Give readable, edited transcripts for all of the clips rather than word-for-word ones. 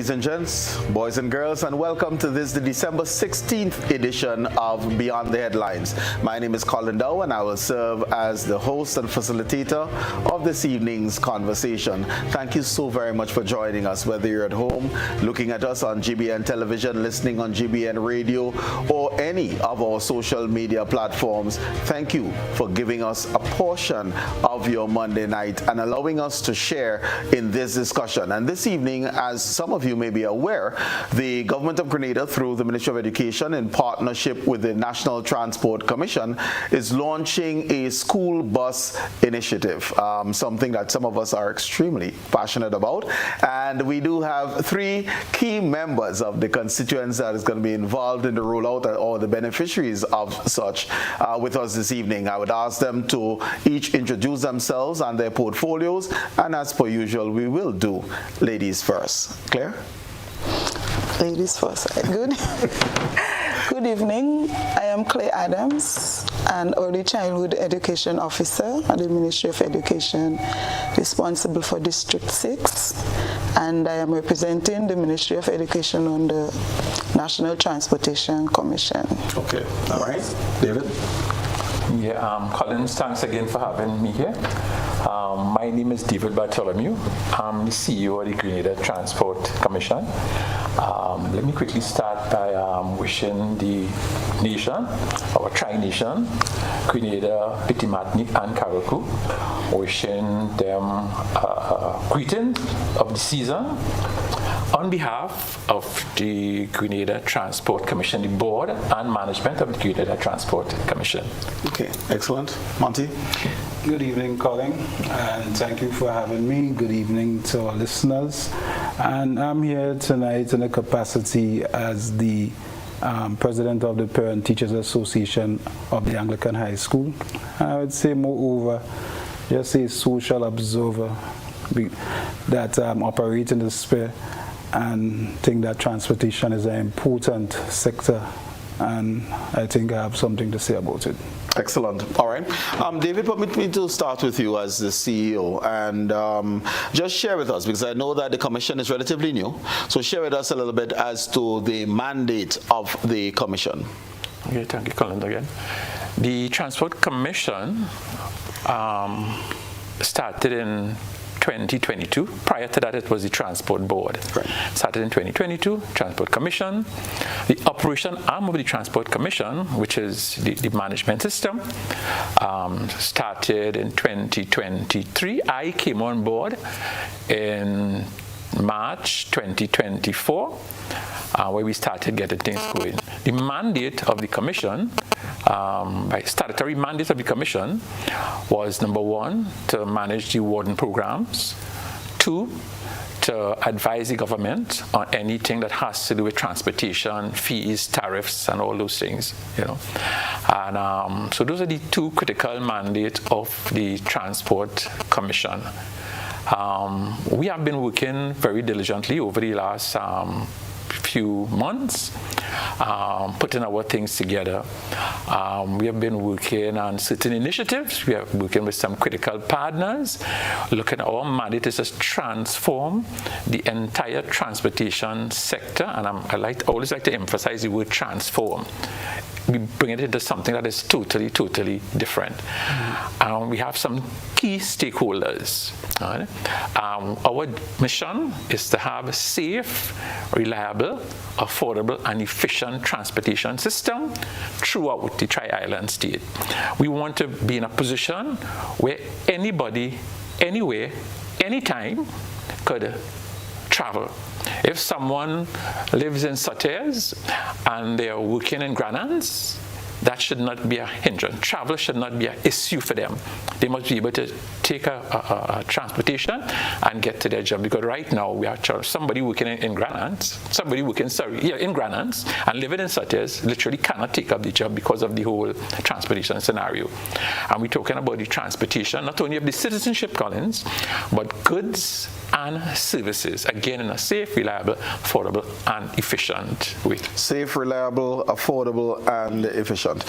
Ladies and gents, boys and girls, and welcome to this, the December 16th edition of Beyond the Headlines. My name is Colin Dowe, and I will serve as the host and facilitator of this evening's conversation. Thank you so very much for joining us, whether you're at home, looking at us on GBN television, listening on GBN radio, or any of our social media platforms. Thank you for giving us a portion of your Monday night and allowing us to share in this discussion. And this evening, as some of you may be aware, the government of Grenada, through the Ministry of Education in partnership with the National Transport Commission, is launching a school bus initiative, something that some of us are extremely passionate about. And we do have three key members of the constituents that is going to be involved in the rollout, or the beneficiaries of such, with us this evening. I would ask them to each introduce themselves and their portfolios, and as per usual, we will do ladies first. Clare? Ladies first. Good evening. I am Clare Adams, an early childhood education officer at the Ministry of Education, responsible for District 6, and I am representing the Ministry of Education on the National Transportation Commission. Okay. All right. David? Yeah, Colin, thanks again for having me here. My name is David Bartholomew. I'm the CEO of the Grenada Transport Commission. Let me quickly start by wishing the nation, our tri-nation, Grenada, Pitimatnik, and Karaku, wishing them greetings of the season. On behalf of the Grenada Transport Commission, the board and management of the Grenada Transport Commission. Okay, excellent. Montee? Good evening, Colin, and thank you for having me. Good evening to our listeners. And I'm here tonight in the capacity as the president of the Parent Teachers Association of the Anglican High School. I would say, moreover, just a social observer that operates in the sphere and think that transportation is an important sector, and I think I have something to say about it. Excellent. All right. David, permit me to start with you as the CEO and just share with us, because I know that the commission is relatively new, so share with us a little bit as to the mandate of the commission. Okay, thank you, Colin, again. The Transport Commission started in 2022. Prior to that, it was the Transport Board. Right. Started in 2022, Transport Commission. The operation arm of the Transport Commission, which is the management system, started in 2023. I came on board in March 2024, where we started getting things going. The mandate of the commission, by statutory mandate of the commission, was number one, to manage the warden programs, two, to advise the government on anything that has to do with transportation, fees, tariffs, and all those things, And so those are the two critical mandates of the Transport Commission. We have been working very diligently over the last few months, putting our things together. We have been working on certain initiatives. We are working with some critical partners, looking at our mandate is to transform the entire transportation sector, and I always like to emphasize the word transform. We bring it into something that is totally different. We have some key stakeholders. Right? Our mission is to have a safe, reliable, affordable, and efficient transportation system throughout the Tri-Island state. We want to be in a position where anybody, anywhere, anytime could travel. If someone lives in Sauters and they are working in Grenada, that should not be a hindrance. Travel should not be an issue for them. They must be able to take a transportation and get to their job. Because right now we have somebody working in Grenada, in Grenada and living in Sauters literally cannot take up the job because of the whole transportation scenario. And we're talking about the transportation, not only of the citizenship, Collins, but goods and services, again in a safe, reliable, affordable, and efficient way. Safe, reliable, affordable, and efficient.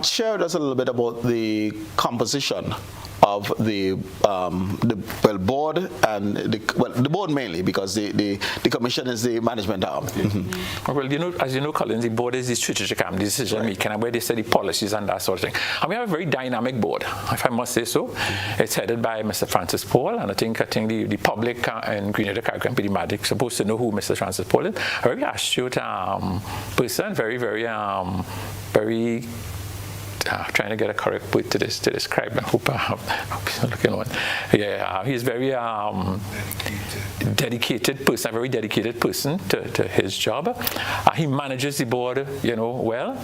Share with us a little bit about the composition of the board and the board mainly, because the commission is the management arm. Well, as you know, Colin, the board is the strategic arm, the decision making, where they set the policies and that sort of thing. And we have a very dynamic board, if I must say so. It's headed by Mr. Francis Paul, and I think the public in Grenada, Caribbean, pretty much supposed to know who Mr. Francis Paul is. A very astute person, very trying to get a correct word to describe. I hope he's looking on. Yeah, he's very dedicated person, a very dedicated person to his job. He manages the board, well.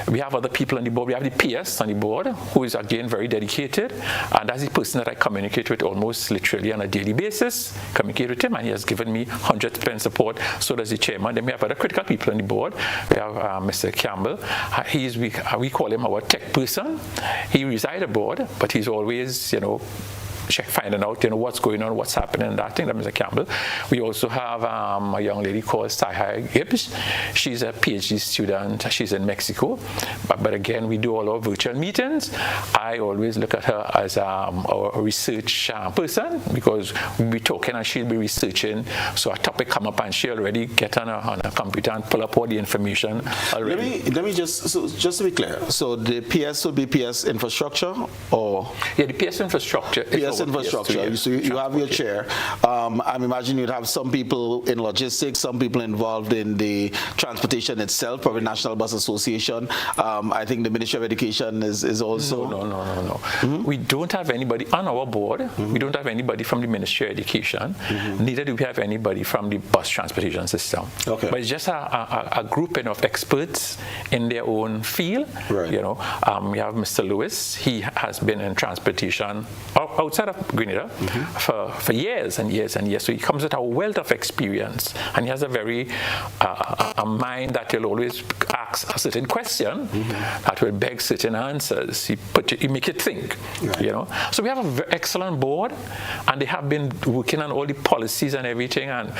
We have other people on the board. We have the PS on the board, who is again very dedicated, and that's the person that I communicate with almost literally on a daily basis. Communicate with him, and he has given me 100% support. So does the chairman. Then we have other critical people on the board. We have Mr. Campbell. We call him our tech person. He resides aboard, but he's always, finding out, what's going on, what's happening, and that thing. That Mr. Campbell. We also have a young lady called Sahai Gibbs. She's a PhD student. She's in Mexico. But again, we do all our virtual meetings. I always look at her as our research person, because we'll be talking and she'll be researching. So a topic come up and she'll already get on a computer and pull up all the information already. Let me just to be clear. So the PS would be PS infrastructure, or? Yeah, the PS infrastructure. Infrastructure. So you have your chair. I'm imagining you'd have some people in logistics, some people involved in the transportation itself, probably National Bus Association. I think the Ministry of Education is also. No. We don't have anybody on our board. We don't have anybody from the Ministry of Education. Neither do we have anybody from the bus transportation system. Okay. But it's just a grouping of experts in their own field. Right. We have Mr. Lewis. He has been in transportation outside of Grenada for years and years and years. So he comes with a wealth of experience, and he has a very a mind that will always ask a certain question that will beg certain answers. He make you think, So we have an excellent board, and they have been working on all the policies and everything, and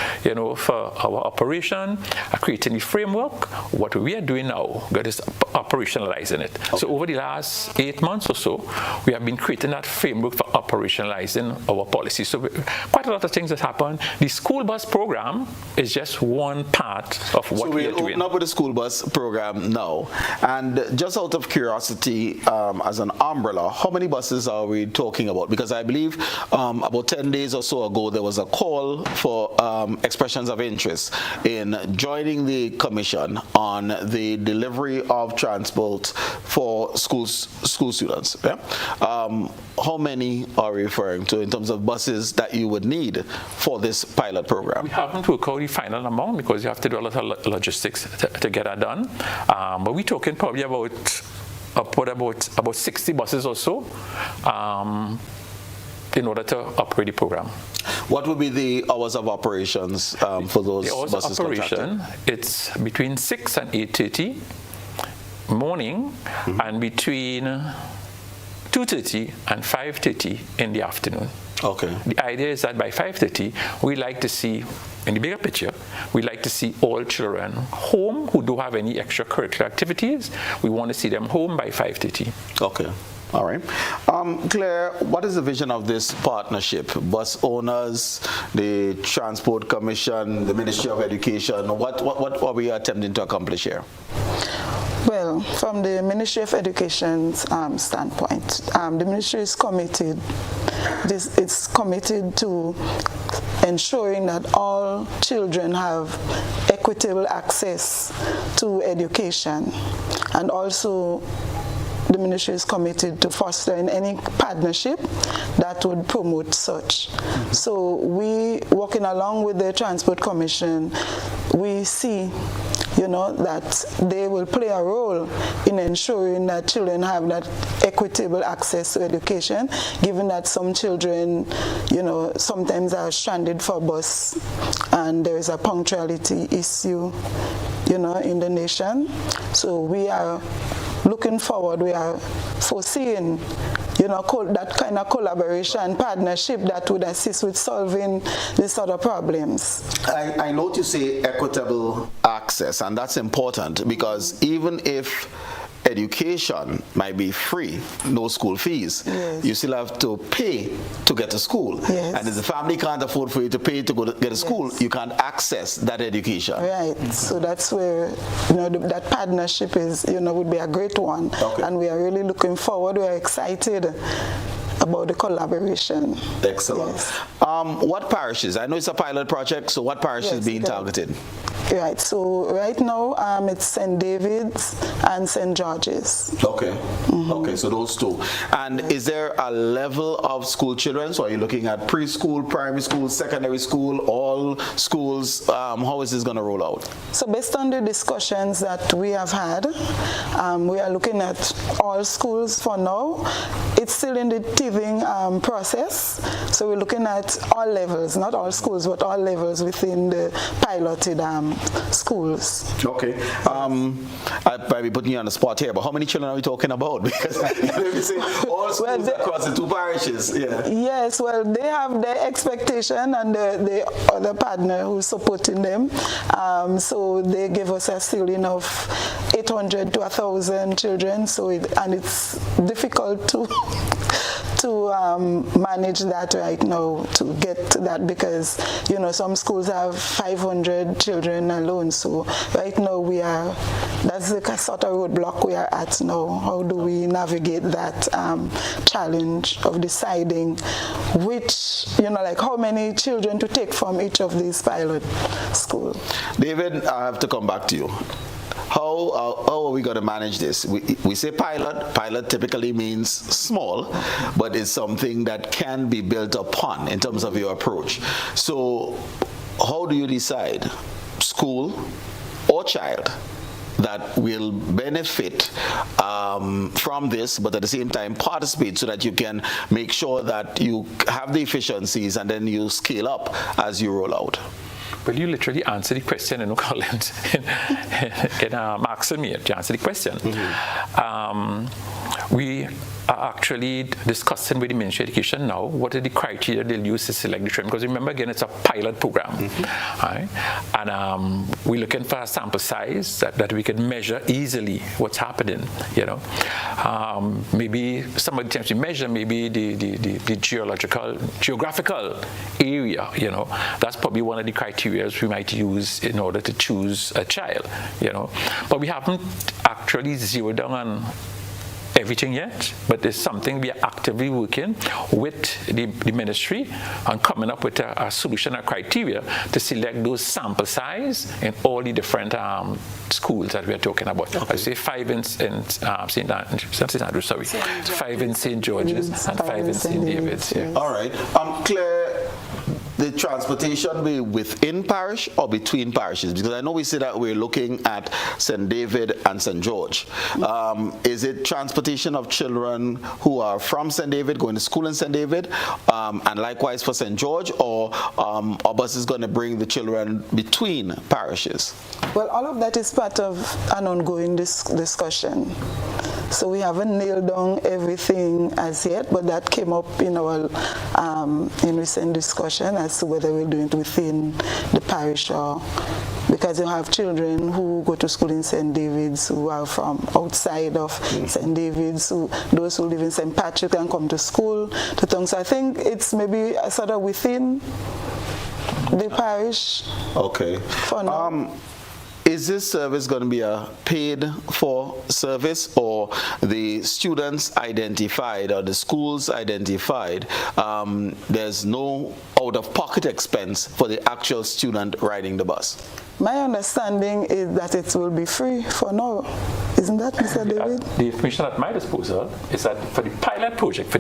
for our operation, creating the framework. What we are doing now, God is operationalizing it. Okay. So over the last 8 months or so, we have been creating that framework for operationalizing our policy. So quite a lot of things that happen. The school bus program is just one part of what we are doing. So we'll open up with the school bus program now. And just out of curiosity, as an umbrella, how many buses are we talking about? Because I believe about 10 days or so ago, there was a call for expressions of interest in joining the commission on the delivery of transport for school students. Yeah? How many are we referring to in terms of buses that you would need for this pilot program? We haven't worked out the final amount, because you have to do a lot of logistics to get that done. But we're talking probably about 60 buses or so in order to operate the program. What would be the hours of operations for those buses? The hours of operation, it's between 6 and 8:30 morning, and between 2:30 and 5:30 in the afternoon. Okay. The idea is that by 5:30, we like to see, in the bigger picture, we like to see all children home who don't have any extracurricular activities. We want to see them home by 5:30. Okay. All right. Claire, what is the vision of this partnership? Bus owners, the Transport Commission, the Ministry of Education, what are we attempting to accomplish here? Well, from the Ministry of Education's standpoint, the ministry is committed. It's committed to ensuring that all children have equitable access to education, and also the ministry is committed to fostering any partnership that would promote such. So we, working along with the Transport Commission, we see that they will play a role in ensuring that children have that equitable access to education, given that some children, sometimes are stranded for bus, and there is a punctuality issue, in the nation. So we are looking forward, we are foreseeing that kind of collaboration, partnership that would assist with solving these sort of problems. I note you say equitable access, and that's important, because even if education might be free, no school fees, Yes. you still have to pay to get to school. Yes. And if the family can't afford for you to pay to go to get to school, you can't access that education. Right, so that's where that partnership is would be a great one, Okay. and we are really looking forward. We are excited about the collaboration. Excellent. Yes. What parishes? I know it's a pilot project, so what parish is Yes, being yeah. targeted? Right, so right now it's St. David's and St. George's. Okay. Okay, so those two. And is there a level of school children? So are you looking at preschool, primary school, secondary school, all schools? How is this going to roll out? So based on the discussions that we have had, we are looking at all schools for now. It's still in the teething process. So we're looking at all levels, not all schools, but all levels within the piloted schools. Okay. I might be putting you on the spot here, but how many children are we talking about? Because let me say all schools across the two parishes. Yeah. Yes, well, they have their expectation and the other partner who's supporting them. So they give us a ceiling of 800 to 1,000 children. So it's difficult to manage that right now, to get to that, because some schools have 500 children alone. So right now that's the sort of roadblock we are at now. How do we navigate that challenge of deciding which, like how many children to take from each of these pilot schools? David, I have to come back to you. How are we going to manage this? We say pilot. Pilot typically means small, but it's something that can be built upon in terms of your approach. So how do you decide, school or child, that will benefit from this, but at the same time participate, so that you can make sure that you have the efficiencies and then you scale up as you roll out? Well, you literally answered the question, Colin, in asking me to answer the question. We are actually discussing with the Ministry of Education now what are the criteria they'll use to select the children, because remember, again, it's a pilot program, right? And we're looking for a sample size that we can measure easily what's happening, maybe some of the times we measure maybe the geographical area, that's probably one of the criteria we might use in order to choose a child, but we haven't actually zeroed down on everything yet, but it's something we are actively working with the ministry on coming up with a solution, a criteria to select those sample size in all the different schools that we are talking about. Okay. I say 5 in St. Andrews, sorry, 5 in St. George's and 5 in St. David's. Yeah. All right. Clare, the transportation be within parish or between parishes? Because I know we say that we're looking at St. David and St. George. Is it transportation of children who are from St. David going to school in St. David, and likewise for St. George, or our bus is going to bring the children between parishes? Well, all of that is part of an ongoing discussion. So we haven't nailed down everything as yet, but that came up in our in recent discussion as to whether we're doing it within the parish, or because you have children who go to school in St. David's who are from outside of St. David's, those who live in St. Patrick and come to school to Tongue. So I think it's maybe a sort of within the parish. Okay. For now. Is this service going to be a paid-for service, or the students identified or the schools identified, there's no out-of-pocket expense for the actual student riding the bus? My understanding is that it will be free for now. Isn't that, Mr. David? The information at my disposal is that for the pilot project, For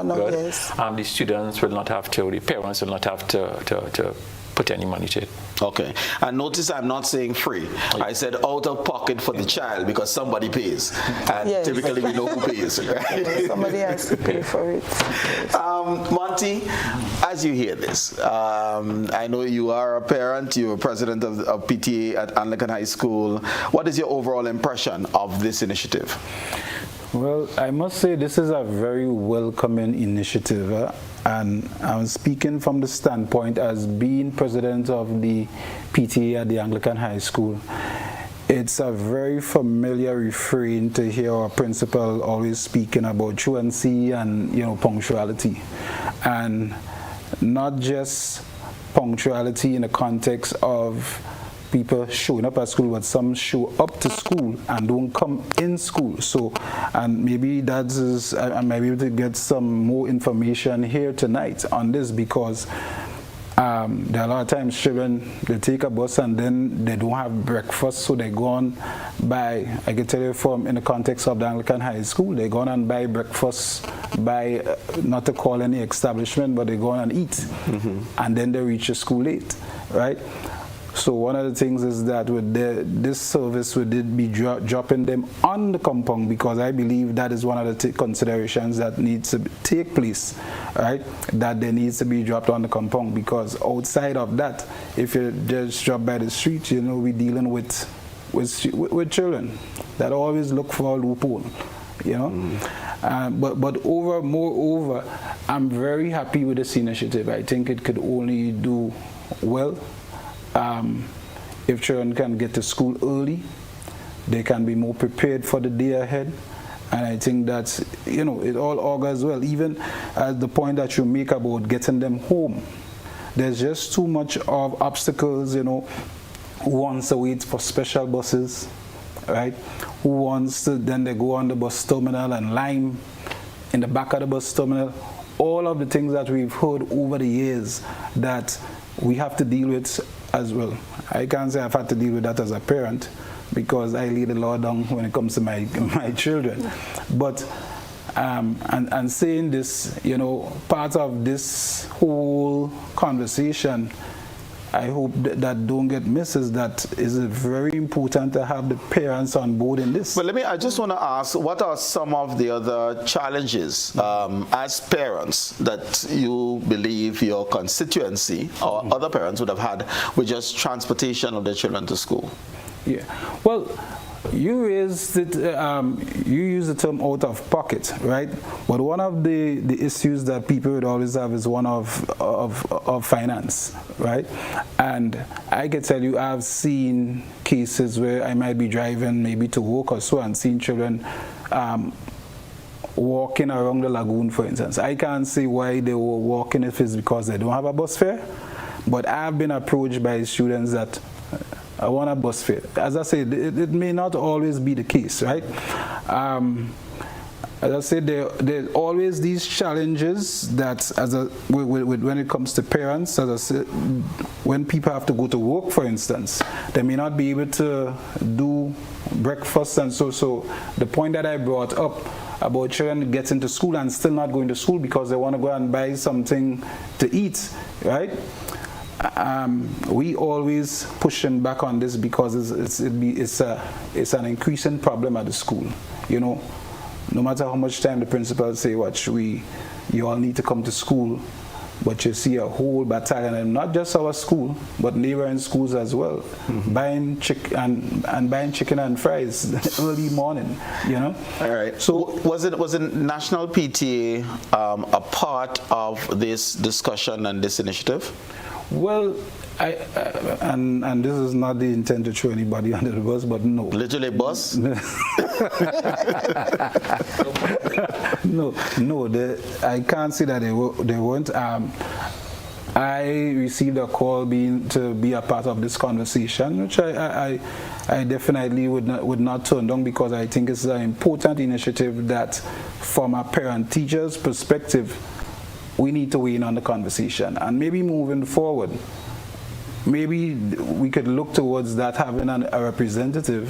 now, yes. The students will not have to, the parents will not have to put any money to it. Okay. And notice I'm not saying free. I said out of pocket for the child, because somebody pays. And yes. Typically we know who pays, right? Yes, somebody has to pay for it. Montee, as you hear this, I know you are a parent, you're a president of PTA at Anglican High School. What is your overall impression of this initiative? Well, I must say this is a very welcoming initiative, and I'm speaking from the standpoint as being president of the PTA at the Anglican High School. it's a very familiar refrain to hear our principal always speaking about truancy and punctuality, and not just punctuality in the context of people showing up at school, but some show up to school and don't come in school. So, and maybe that is, I might be able to get some more information here tonight on this, because there are a lot of times children, they take a bus and then they don't have breakfast, so they go on by, I can tell you from in the context of the Anglican high school, they go on and buy breakfast by, not to call any establishment, but they go on and eat, and then they reach the school late, right? So one of the things is that with this service, we did be dropping them on the compound, because I believe that is one of the considerations that needs to take place, right? That they needs to be dropped on the compound, because outside of that, if you just drop by the street, we're dealing with children that always look for a loophole, But moreover, I'm very happy with this initiative. I think it could only do well. If children can get to school early, they can be more prepared for the day ahead. And I think that's, it all augurs well. Even at the point that you make about getting them home, there's just too much of obstacles, who wants to wait for special buses, right? Who wants to, then they go on the bus terminal and line in the back of the bus terminal. All of the things that we've heard over the years that we have to deal with as well. I can't say I've had to deal with that as a parent, because I lay the law down when it comes to my children. But and saying this, part of this whole conversation, I hope that don't get missed, is that is very important to have the parents on board in this. Well, I just want to ask, what are some of the other challenges as parents that you believe your constituency or other parents would have had with just transportation of their children to school? Yeah, well, you use the term out of pocket, right? But one of the issues that people would always have is one of finance, right? And I can tell you, I've seen cases where I might be driving maybe to work or so and seen children walking around the lagoon, for instance. I can't say why they were walking, if it's because they don't have a bus fare, but I've been approached by students that I want a bus fare. As I said, it may not always be the case, right? As I said, there's always these challenges that, when it comes to parents, as I said, when people have to go to work, for instance, they may not be able to do breakfast, and so the point that I brought up about children getting to school and still not going to school because they want to go and buy something to eat, right? We always pushing back on this, because it's an increasing problem at the school. No matter how much time the principal say, you all need to come to school, but you see a whole battalion, and not just our school, but neighboring schools as well, buying chicken and fries early morning. All right. So was it National PTA a part of this discussion and this initiative? Well, and this is not the intent to throw anybody under the bus, but no. Literally bus? No, I can't say that they weren't. I received a call to be a part of this conversation, which I definitely would not turn down, because I think it's an important initiative that, from a parent-teacher's perspective, we need to weigh in on the conversation. And maybe moving forward, maybe we could look towards that, having a representative,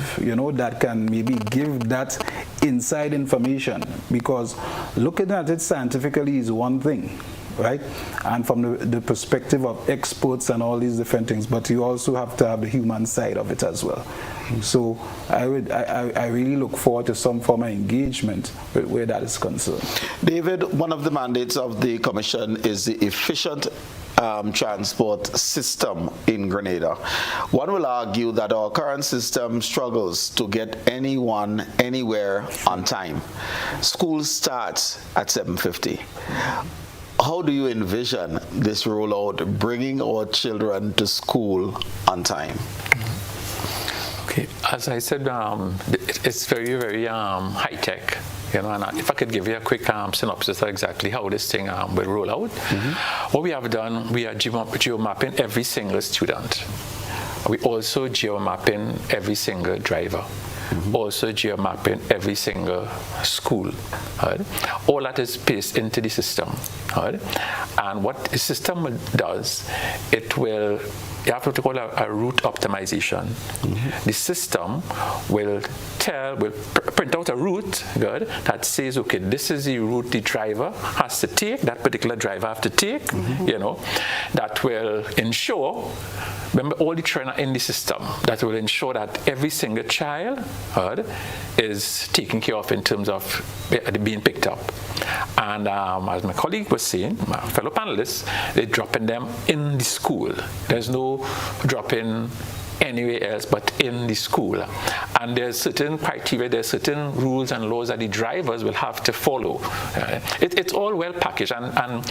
that can maybe give that inside information, because looking at it scientifically is one thing, right? And from the perspective of experts and all these different things, but you also have to have the human side of it as well. So I really look forward to some form of engagement where that is concerned. David, one of the mandates of the Commission is the efficient transport system in Grenada. One will argue that our current system struggles to get anyone anywhere on time. School starts at 7:50. How do you envision this rollout, bringing our children to school on time? As I said, it's very, very high tech. You know, and if I could give you a quick synopsis of exactly how this thing will roll out. What we have done, we are geomapping every single student. We also geomapping every single driver. Also geomapping every single school. Right? All that is placed into the system. Right? And what the system does, it will, you have to call a route optimization. The system will print out a route, good, that says, okay, this is the route the driver has to take, that particular driver have to take, you know, that will ensure, remember, all the children are in the system, that will ensure that every single child is taken care of in terms of being picked up. And as my colleague was saying, my fellow panelists, they're dropping them in the school. There's no dropping anywhere else but in the school. And there's certain criteria, there's certain rules and laws that the drivers will have to follow. It's all well packaged. And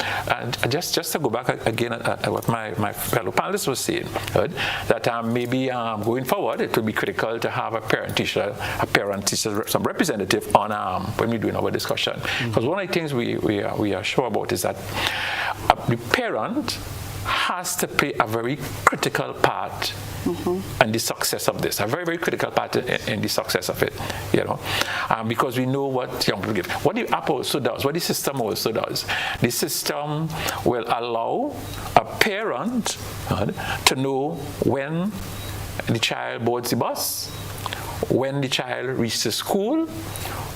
just to go back again at what my fellow panelists was saying, that maybe going forward it will be critical to have a parent-teacher, some representative on when we're doing our discussion. Because one of the things we are sure about is that the parent has to play a very critical part in the success of this, a very, very critical part in the success of it, you know, because we know what young people give. What the app also does, what the system also does, the system will allow a parent to know when the child boards the bus, when the child reaches school,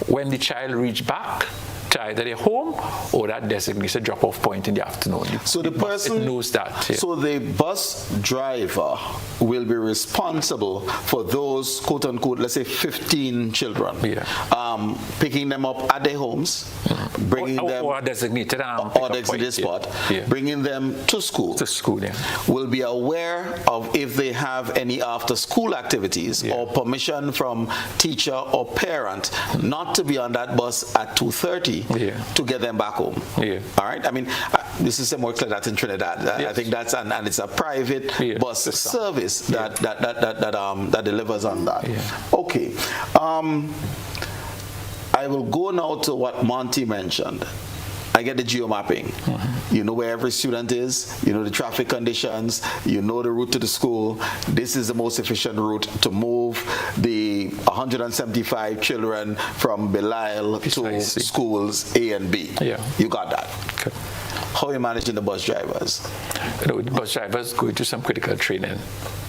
when the child reaches back to either their home or that designated drop-off point in the afternoon. So the person knows that. Yeah. So the bus driver will be responsible for those, quote unquote, let's say 15 children, picking them up at their homes, bringing them or designated spot, bringing them to school. To school, yeah. Will be aware of if they have any after-school activities or permission from teacher or parent not to be on that bus at 2:30. To get them back home. All right. I mean, the system works like that in Trinidad. I think that's and it's a private bus service that delivers on that. Okay. I will go now to what Montee mentioned. I get the geomapping. You know where every student is, you know the traffic conditions, you know the route to the school. This is the most efficient route to move the 175 children from Belial to schools A and B. You got that. Okay. How are you managing the bus drivers? You know, the bus drivers go into some critical training.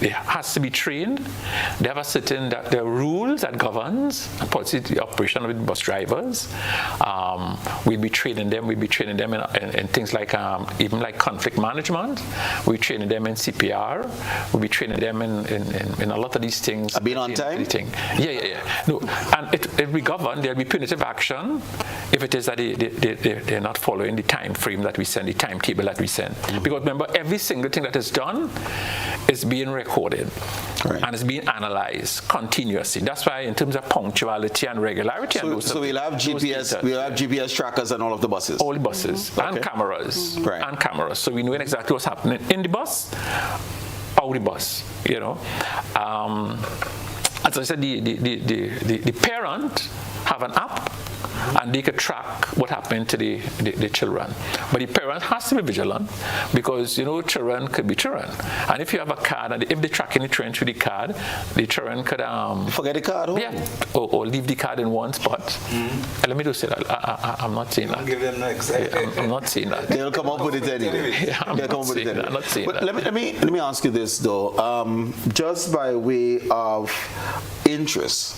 They has to be trained. They have a certain there are rules that governs the operation of the bus drivers. We'll be training them. We'll be training them in things like even like conflict management. We're training them in CPR. We'll be training them in a lot of these things. Being on time? Yeah. No, and it will be governed. There'll be punitive action if it is that they're not following the time frame that we send, the timetable that we send. Because remember, every single thing that is done is being recorded and it's being analyzed continuously. That's why in terms of punctuality and regularity, so we'll have GPS trackers on all of the buses. All the buses and cameras and cameras. So we know exactly what's happening in the bus, out the bus. You know, as I said, the parent have an app. And they could track what happened to the children. But the parent has to be vigilant because, you know, children could be children. And if you have a card, and if they track in the train through the card, the children could... forget the card? Or leave the card in one spot. Let me just say that. I'm not saying that. Give them next. I'm not saying that. They'll come up with it anyway. I'm not saying that. Let me ask you this, though. Just by way of interest,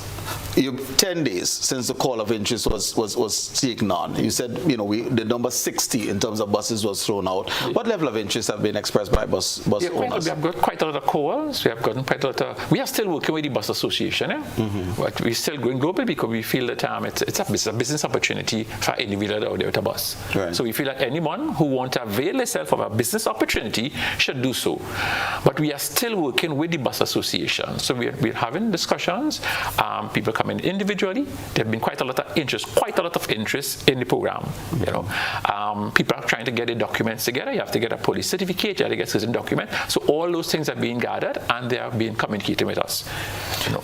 10 days since the call of interest was taken on. You said, you know, the number 60 in terms of buses was thrown out. What level of interest have been expressed by bus owners? We have got quite a lot of calls. We have gotten quite a lot of... We are still working with the bus association, but we're still going global because we feel that it's a business opportunity for individuals out there with a bus. So we feel that anyone who wants to avail themselves of a business opportunity should do so. But we are still working with the bus association. So we're having discussions. people coming individually. There have been quite a lot of interest in the program. You know, people are trying to get their documents together. You have to get a police certificate. You have to get certain documents. So all those things are being gathered, and they are being communicated with us. You know.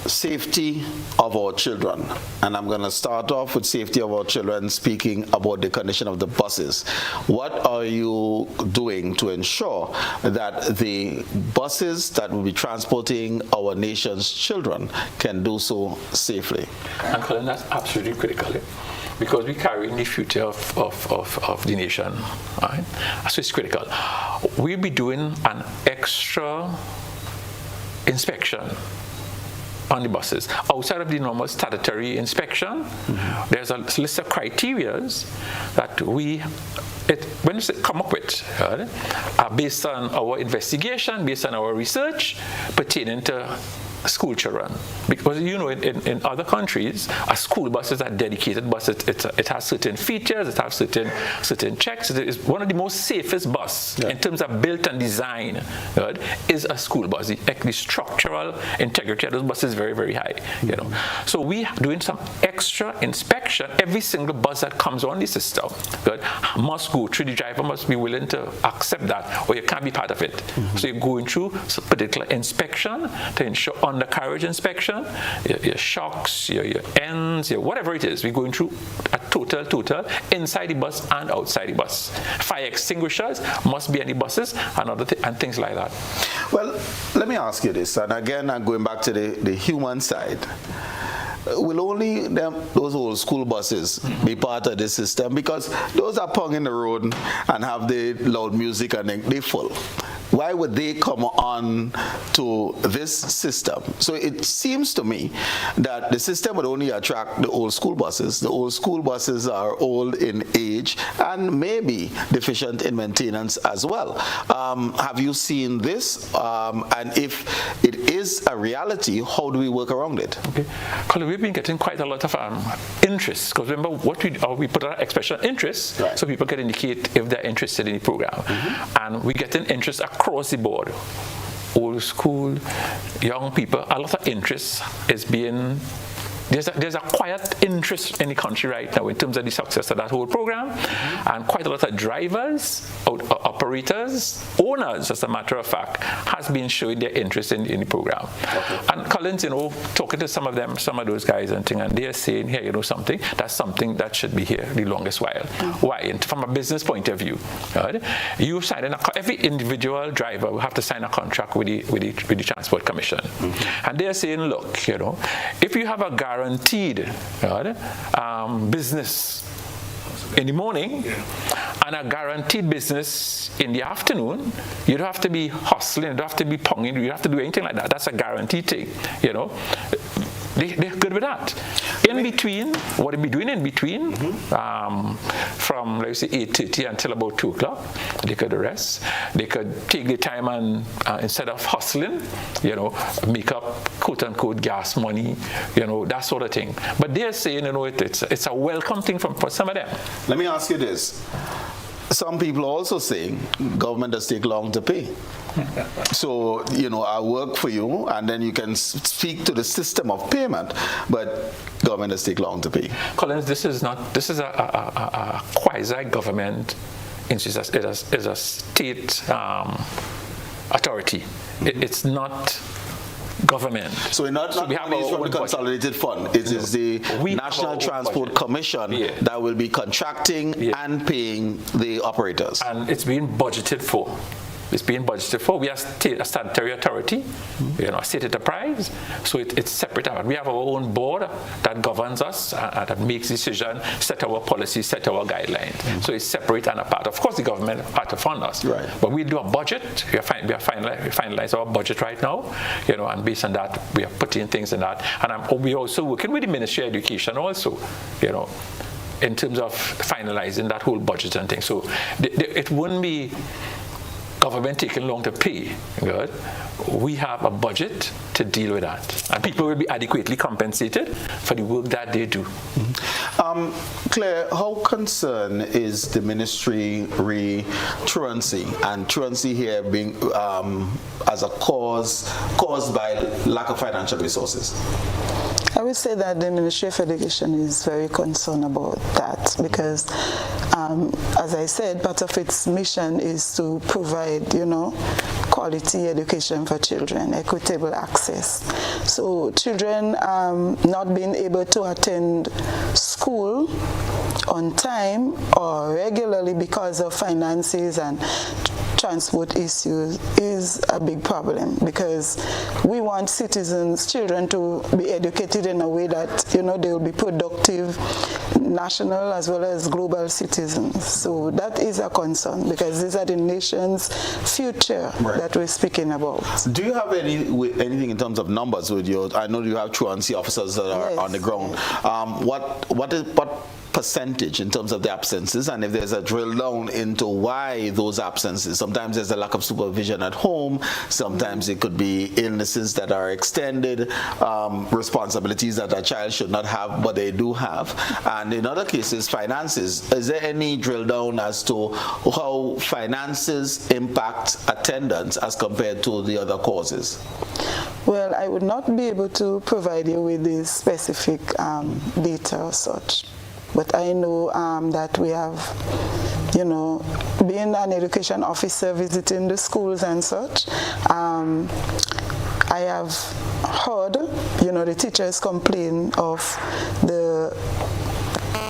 Safety of our children, and I'm going to start off with safety of our children, speaking about the condition of the buses. What are you doing to ensure that the buses that will be transporting our nation's children can do so safely? And Colin, that's absolutely critical, because we carry the future of the nation, right? So it's critical. We'll be doing an extra inspection on the buses. Outside of the normal statutory inspection, there's a list of criteria that when you come up with, based on our investigation, based on our research pertaining to school children. Because you know, in other countries, a school bus is a dedicated bus. It has certain features, it has certain checks. It is one of the most safest bus in terms of built and design, is a school bus. The structural integrity of those buses is very, very high. You know, so we are doing some extra inspection. Every single bus that comes on the system, must go through. The driver must be willing to accept that, or you can't be part of it. So you're going through a particular inspection to ensure undercarriage inspection, your shocks, your ends, whatever it is. We're going through a total inside the bus and outside the bus. Fire extinguishers must be on the buses and things like that. Well, let me ask you this, and again, I'm going back to the human side. Will only those old school buses be part of this system? Because those are pung in the road and have the loud music and they're full. Why would they come on to this system? So it seems to me that the system would only attract the old school buses. The old school buses are old in age and maybe deficient in maintenance as well. Have you seen this? And if it is a reality, how do we work around it? Okay, Colin, we've been getting quite a lot of interest, because remember what we put our expression interest, right, so people can indicate if they're interested in the program. And we get an interest across the board. Old school, young people, a lot of interest is being. There's a quiet interest in the country right now in terms of the success of that whole program, and quite a lot of drivers, operators, owners, as a matter of fact, has been showing their interest in the program. And Colin's, talking to some of those guys and things, and they're saying, here, something, that's something that should be here the longest while. Why? And from a business point of view, right? You sign every individual driver will have to sign a contract with the Transport Commission, and they're saying, look, if you have a guaranteed business in the morning and a guaranteed business in the afternoon, you don't have to be hustling, you don't have to be ponging, you don't have to do anything like that. That's a guaranteed thing, They're good with that. In between, what they'll be doing in between, from, let's say, 8:30 until about 2 o'clock, they could rest. They could take the time and, instead of hustling, make up, quote-unquote, gas money, that sort of thing. But they're saying, it's a welcome thing for some of them. Let me ask you this. Some people are also saying government does take long to pay. So, I work for you, and then you can speak to the system of payment, but government does take long to pay. Collins, this is a quasi-government, it's a state authority. It's not government. So we're not money from the consolidated fund. It is the National Transport Commission that will be contracting and paying the operators. And it's being budgeted for. We are a statutory authority, a state enterprise, so it's separate. We have our own board that governs us, that makes decisions, set our policies, set our guidelines. So it's separate and apart. Of course, the government has to fund us, right, but we do a budget. We finalize our budget right now, and based on that, we are putting things in that. And we're also working with the Ministry of Education also, in terms of finalizing that whole budget and things. So it wouldn't be government taking long to pay. Good. We have a budget to deal with that, and people will be adequately compensated for the work that they do. Clare, how concerned is the ministry truancy, and truancy here being as a cause caused by lack of financial resources? I would say that the Ministry of Education is very concerned about that because, as I said, part of its mission is to provide, quality education for children, equitable access. So children not being able to attend school on time or regularly because of finances and transport issues is a big problem because we want children to be educated in a way that, they will be productive national as well as global citizens. So that is a concern because these are the nation's future that we're speaking about. Do you have anything in terms of numbers with you? I know you have truancy officers that are on the ground. What percentage in terms of the absences, and if there's a drill down into why those absences? Sometimes there's a lack of supervision at home, sometimes it could be illnesses that are extended, responsibilities that a child should not have but they do have, and in other cases finances. Is there any drill down as to how finances impact attendance as compared to the other causes? Well, I would not be able to provide you with the specific data or such. But I know that we have, being an education officer visiting the schools and such, I have heard, the teachers complain of the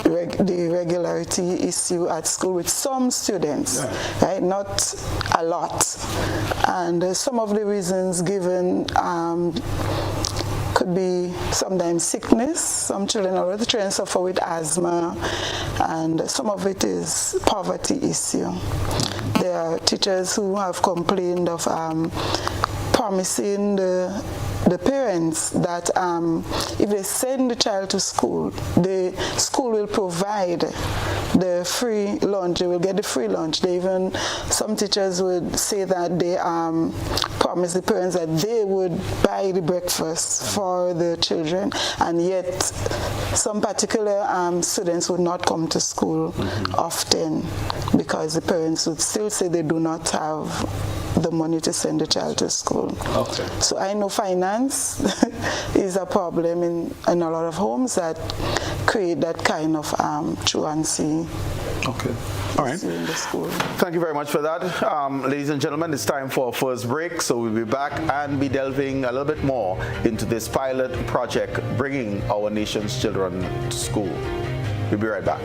regularity issue at school with some students, right? Not a lot. And some of the reasons given could be sometimes sickness. Some children already suffer with asthma, and some of it is poverty issue. There are teachers who have complained of promising the parents that if they send the child to school, the school will provide the free lunch. They will get the free lunch. Some teachers would say that they promise the parents that they would buy the breakfast for the children, and yet some particular students would not come to school often because the parents would still say they do not have the money to send the child to school. Okay. So I know finance is a problem in a lot of homes that create that kind of truancy. Okay. All right. Thank you very much for that. Ladies and gentlemen, it's time for our first break, so we'll be back and be delving a little bit more into this pilot project bringing our nation's children to school. We'll be right back.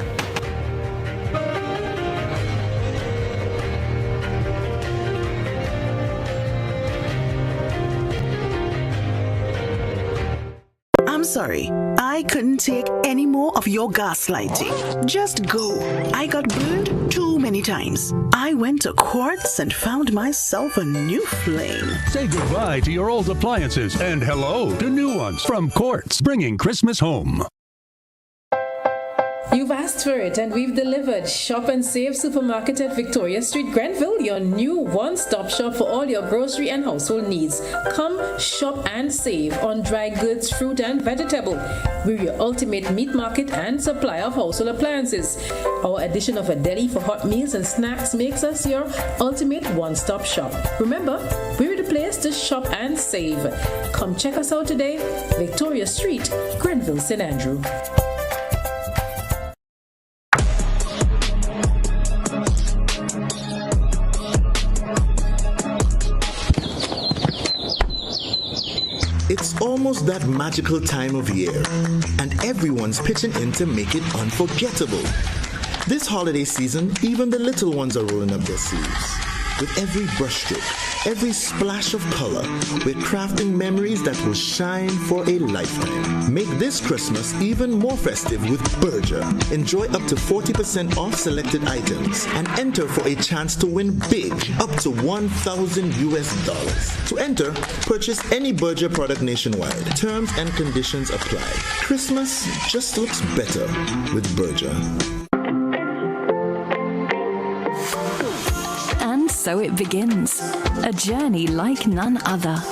I'm sorry, I couldn't take any more of your gaslighting. Just go. I got burned too many times. I went to Quartz and found myself a new flame. Say goodbye to your old appliances and hello to new ones from Quartz, bringing Christmas home. You've asked for it and we've delivered. Shop and Save Supermarket at Victoria Street, Grenville, your new one-stop shop for all your grocery and household needs. Come shop and save on dry goods, fruit and vegetable. We're your ultimate meat market and supplier of household appliances. Our addition of a deli for hot meals and snacks makes us your ultimate one-stop shop. Remember, we're the place to shop and save. Come check us out today, Victoria Street, Grenville, St. Andrew. It's almost that magical time of year, and everyone's pitching in to make it unforgettable. This holiday season, even the little ones are rolling up their sleeves. With every brushstroke, every splash of color, we're crafting memories that will shine for a lifetime. Make this Christmas even more festive with Berger. Enjoy up to 40% off selected items and enter for a chance to win big, up to $1,000 US. To enter, purchase any Berger product nationwide. Terms and conditions apply. Christmas just looks better with Berger. So it begins, a journey like none other.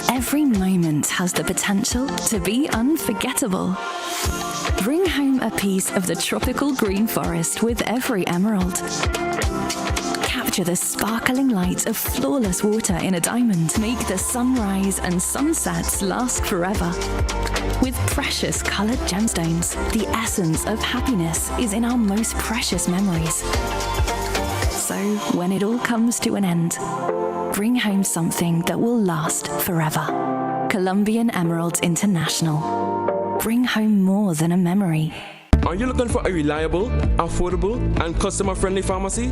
Every moment has the potential to be unforgettable. Bring home a piece of the tropical green forest with every emerald. Capture Capture the sparkling light of flawless water in a diamond. Make the sunrise and sunsets last forever. With precious colored gemstones, the essence of happiness is in our most precious memories. So when it all comes to an end, bring home something that will last forever. Colombian Emeralds International. Bring home more than a memory. Are you looking for a reliable, affordable, and customer-friendly pharmacy?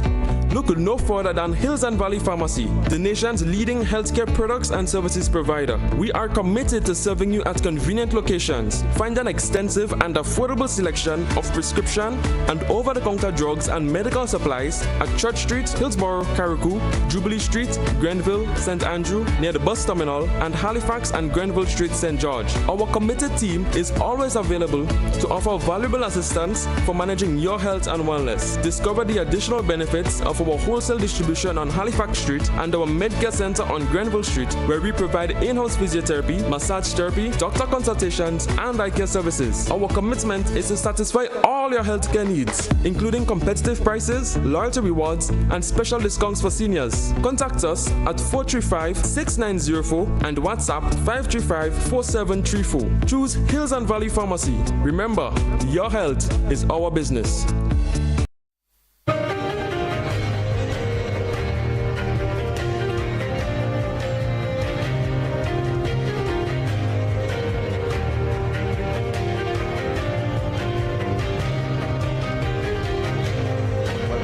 Look no further than Hills and Valley Pharmacy, the nation's leading healthcare products and services provider. We are committed to serving you at convenient locations. Find an extensive and affordable selection of prescription and over-the-counter drugs and medical supplies at Church Street, Hillsborough, Carriacou, Jubilee Street, Grenville, St. Andrew, near the bus terminal, and Halifax and Grenville Street, St. George. Our committed team is always available to offer valuable assistance for managing your health and wellness. Discover the additional benefits of our wholesale distribution on Halifax Street and our Medcare Center on Grenville Street, where we provide in-house physiotherapy, massage therapy, doctor consultations, and eye care services. Our commitment is to satisfy all your healthcare needs, including competitive prices, loyalty rewards, and special discounts for seniors. Contact us at 435-6904 and WhatsApp 535-4734. Choose Hills and Valley Pharmacy. Remember, your health is our business.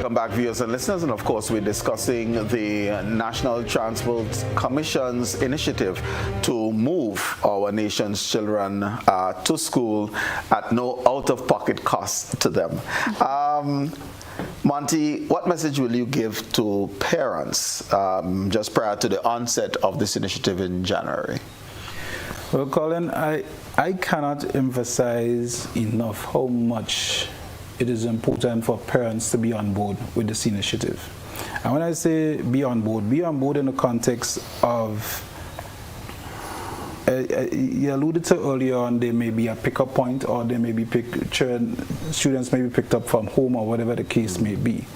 Back, viewers and listeners, and of course we're discussing the National Transport Commission's initiative to move our nation's children to school at no out-of-pocket cost to them. Montee, what message will you give to parents just prior to the onset of this initiative in January? Well, Colin, I cannot emphasize enough how much it is important for parents to be on board with this initiative. And when I say be on board in the context of, you alluded to earlier on, there may be a pickup point, or there may be students may be picked up from home, or whatever the case may be,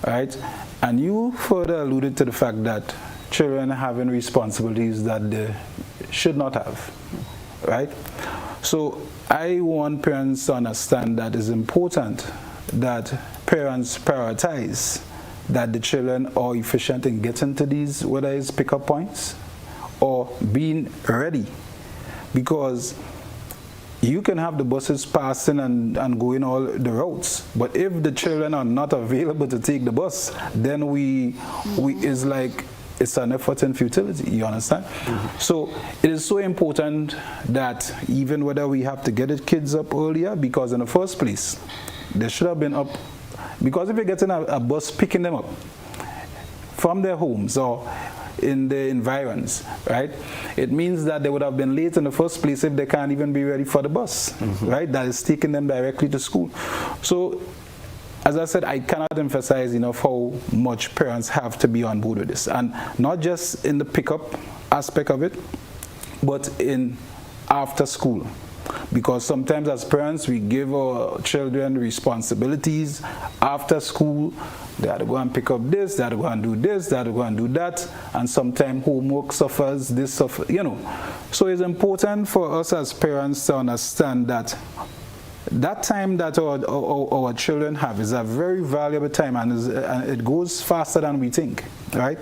right? And you further alluded to the fact that children are having responsibilities that they should not have, right? So I want parents to understand that it's important that parents prioritize that the children are efficient in getting to these, whether it's pickup points or being ready. Because you can have the buses passing and going all the routes, but if the children are not available to take the bus, then it's like it's an effort in futility, you understand? Mm-hmm. So it is so important that even whether we have to get the kids up earlier, because in the first place, they should have been up, because if you're getting a bus picking them up from their homes or in the environs, right, it means that they would have been late in the first place if they can't even be ready for the bus, mm-hmm. right, that is taking them directly to school. So as I said, I cannot emphasize enough how much parents have to be on board with this. And not just in the pickup aspect of it, but in after school. Because sometimes as parents, we give our children responsibilities after school. They have to go and pick up this, they have to go and do this, they have to go and do that. And sometimes homework suffers, this suffers, you know. So it's important for us as parents to understand that that time that our children have is a very valuable time, and it goes faster than we think, right?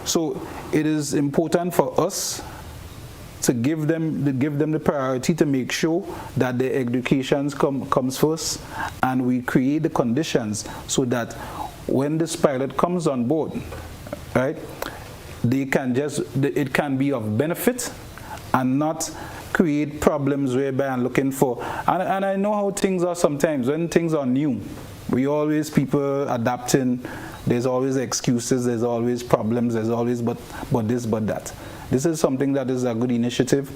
So it is important for us to give them the priority to make sure that their education comes first, and we create the conditions so that when this pilot comes on board, right, it can be of benefit and not create problems whereby I'm looking for, and I know how things are sometimes. When things are new, people adapting, there's always excuses, there's always problems, there's always but this, but that. This is something that is a good initiative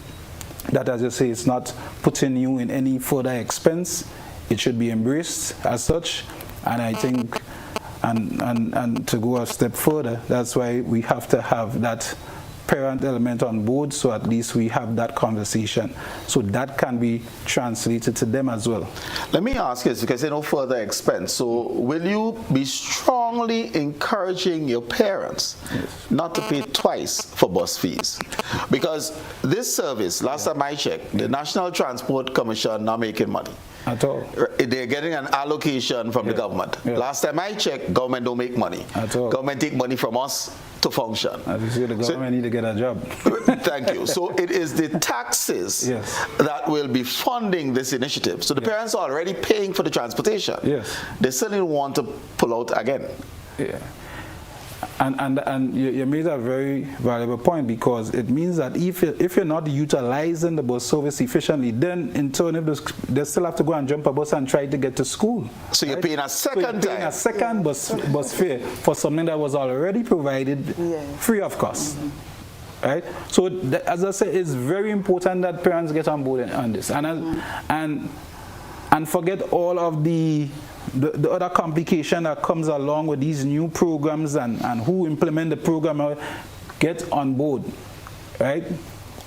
that, as you say, it's not putting you in any further expense. It should be embraced as such, and I think, and to go a step further, that's why we have to have that parent element on board, so at least we have that conversation. So that can be translated to them as well. Let me ask you this, because no further expense. So will you be strongly encouraging your parents not to pay twice for bus fees? Because this service, last time I checked, the National Transport Commission not making money. At all. They're getting an allocation from the government. Last time I checked, government don't make money. At all. Government take money from us to function. As you see, the government need to get a job. Thank you. So it is the taxes that will be funding this initiative. So the parents are already paying for the transportation. Yes. They still want to pull out again. Yeah. And you made a very valuable point, because it means that if you're not utilizing the bus service efficiently, then in turn they still have to go and jump a bus and try to get to school. So you're paying a second time. A second bus fare for something that was already provided free of cost. Right? So as I said, it's very important that parents get on board on this, and forget all of the other complication that comes along with these new programs and who implement the program. Get on board, right?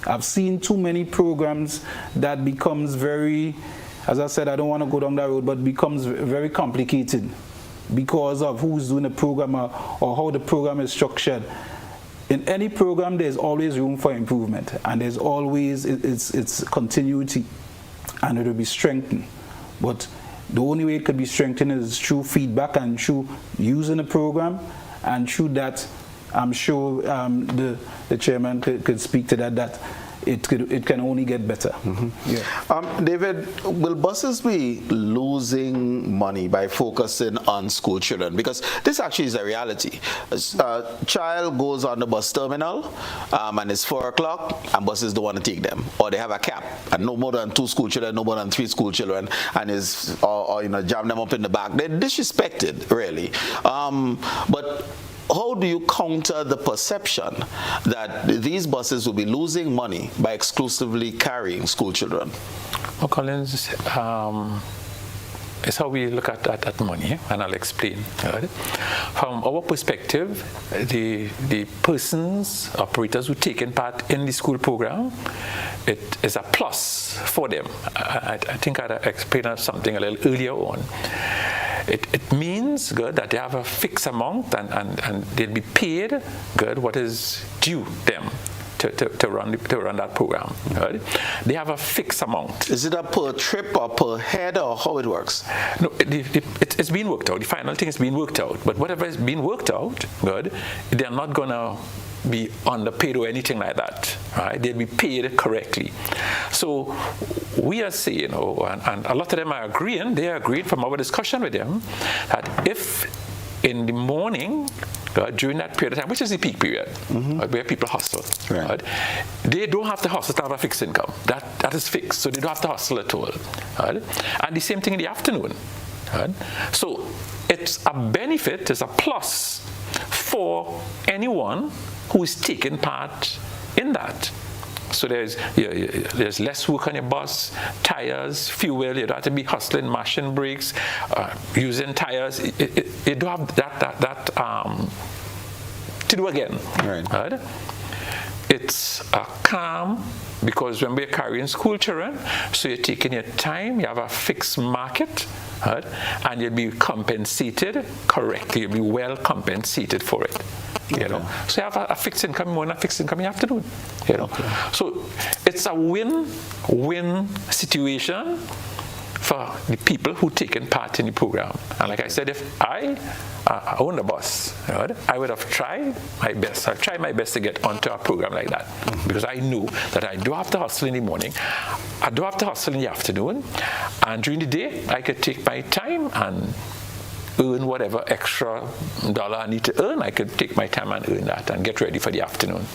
I've seen too many programs that becomes very, as I said, I don't want to go down that road, but becomes very complicated because of who's doing the program or how the program is structured. In any program, there's always room for improvement, and there's always it's continuity, and it will be strengthened. But the only way it could be strengthened is through feedback and through using the program, and through that, I'm sure the chairman could speak to that it can only get better. David, will buses be losing money by focusing on school children? Because this actually is a reality. A child goes on the bus terminal and it's 4 o'clock and buses don't want to take them, or they have a cap and no more than 2 school children, no more than 3 school children, and or jam them up in the back. They're disrespected, really. But how do you counter the perception that these buses will be losing money by exclusively carrying school children? Well, Colin, it's how we look at money, and I'll explain. Right? From our perspective, the persons, operators who taken part in the school program, it is a plus for them. I think I explained something a little earlier on. It means that they have a fixed amount and they'll be paid what is due them to run that program. Right? They have a fixed amount. Is it a per trip or per head, or how it works? No, it's being worked out. The final thing is being worked out. But whatever is being worked out, they're not going to be underpaid or anything like that, right? They'll be paid correctly. So we are saying, and a lot of them are agreeing, they agreed from our discussion with them, that if in the morning, during that period of time, which is the peak period, where people hustle, right? They don't have to hustle to have a fixed income. That is fixed, so they don't have to hustle at all. Right? And the same thing in the afternoon. Right? So it's a benefit, it's a plus for anyone who is taking part in that. So there's less work on your bus, tires, fuel. You don't have to be hustling, mashing brakes, using tires. You don't have that to do again. Right? It's a calm, because when we're carrying school children, so you're taking your time, you have a fixed market, right? And you'll be compensated correctly. You'll be well compensated for it. You know, so you have a fixed income in the morning, a fixed income in the afternoon. You know, so it's a win-win situation for the people who taken part in the program. And like I said, if I owned a bus, I would have tried my best. I've tried my best to get onto a program like that, because I knew that I do have to hustle in the morning, I do have to hustle in the afternoon, and during the day I could take my time and earn whatever extra dollar I need to earn. I could take my time and earn that and get ready for the afternoon.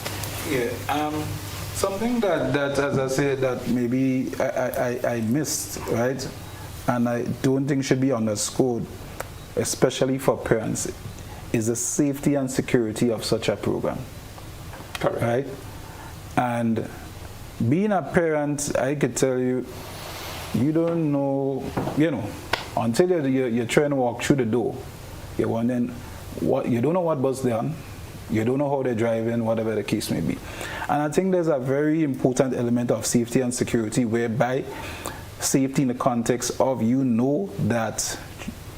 Something that as I said, that maybe I missed, right? And I don't think should be underscored, especially for parents, is the safety and security of such a program. Correct. Right? And being a parent, I could tell you, you don't know, until you're trying to walk through the door, you're wondering you don't know what bus they're on, You don't know how they're driving, whatever the case may be. And I think there's a very important element of safety and security, whereby safety in the context of you know that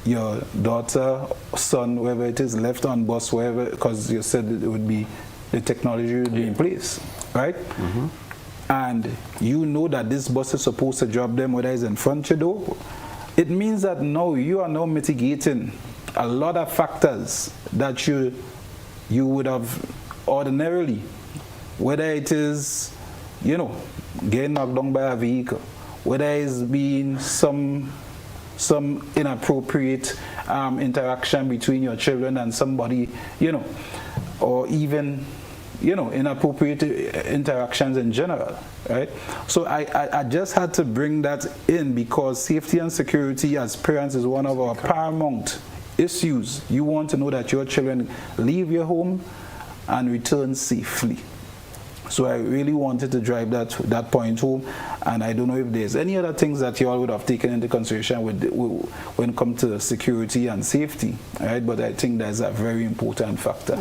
your daughter, son, whoever it is, left on bus, wherever, because you said it would be, the technology would be in place, right? And you know that this bus is supposed to drop them, whether it's in front of your door. It means that now you are now mitigating a lot of factors that you would have ordinarily, whether it is, you know, getting knocked down by a vehicle, whether it's being some inappropriate interaction between your children and somebody, you know, or even, you know, inappropriate interactions in general, right? So I just had to bring that in, because safety and security as parents is one of our paramount issues. You want to know that your children leave your home and return safely. So I really wanted to drive that point home, and I don't know if there's any other things that you all would have taken into consideration when it comes to security and safety, right? But I think that's a very important factor.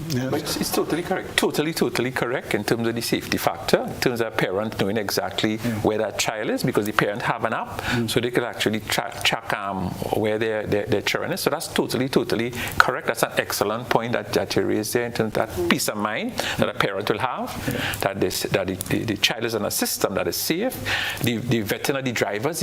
Yes. But it's totally correct. Totally correct in terms of the safety factor, in terms of parent knowing exactly where that child is, because the parent have an app, so they can actually track where their children is. So that's totally correct. That's an excellent point that you raised there, in terms of that peace of mind that a parent will have. That the child is in a system that is safe. The vetting of the drivers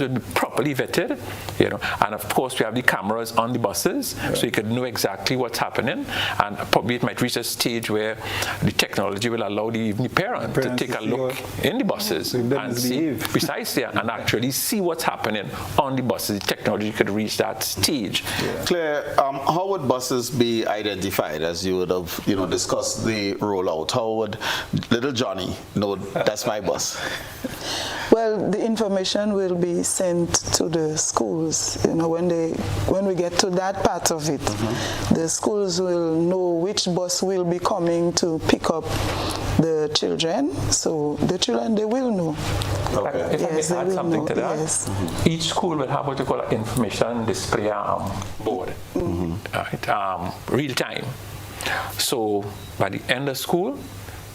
will be properly vetted, you know. And of course, we have the cameras on the buses, so you can know exactly what's happening. And probably it might reach a stage where the technology will allow the parent to take a look in the buses and see precisely, and actually see what's happening on the buses. The technology could reach that stage. Claire, how would buses be identified, as you would have, you know, discussed the rollout? How would little Johnny know that's my bus? Well, the information will be sent to the schools. You know, when we get to that part of it, the schools will know which bus will be coming to pick up the children. So the children, they will know. Okay. If I may add something to that, yes. Each school will have what you call an information display board, right? Real time. So by the end of school,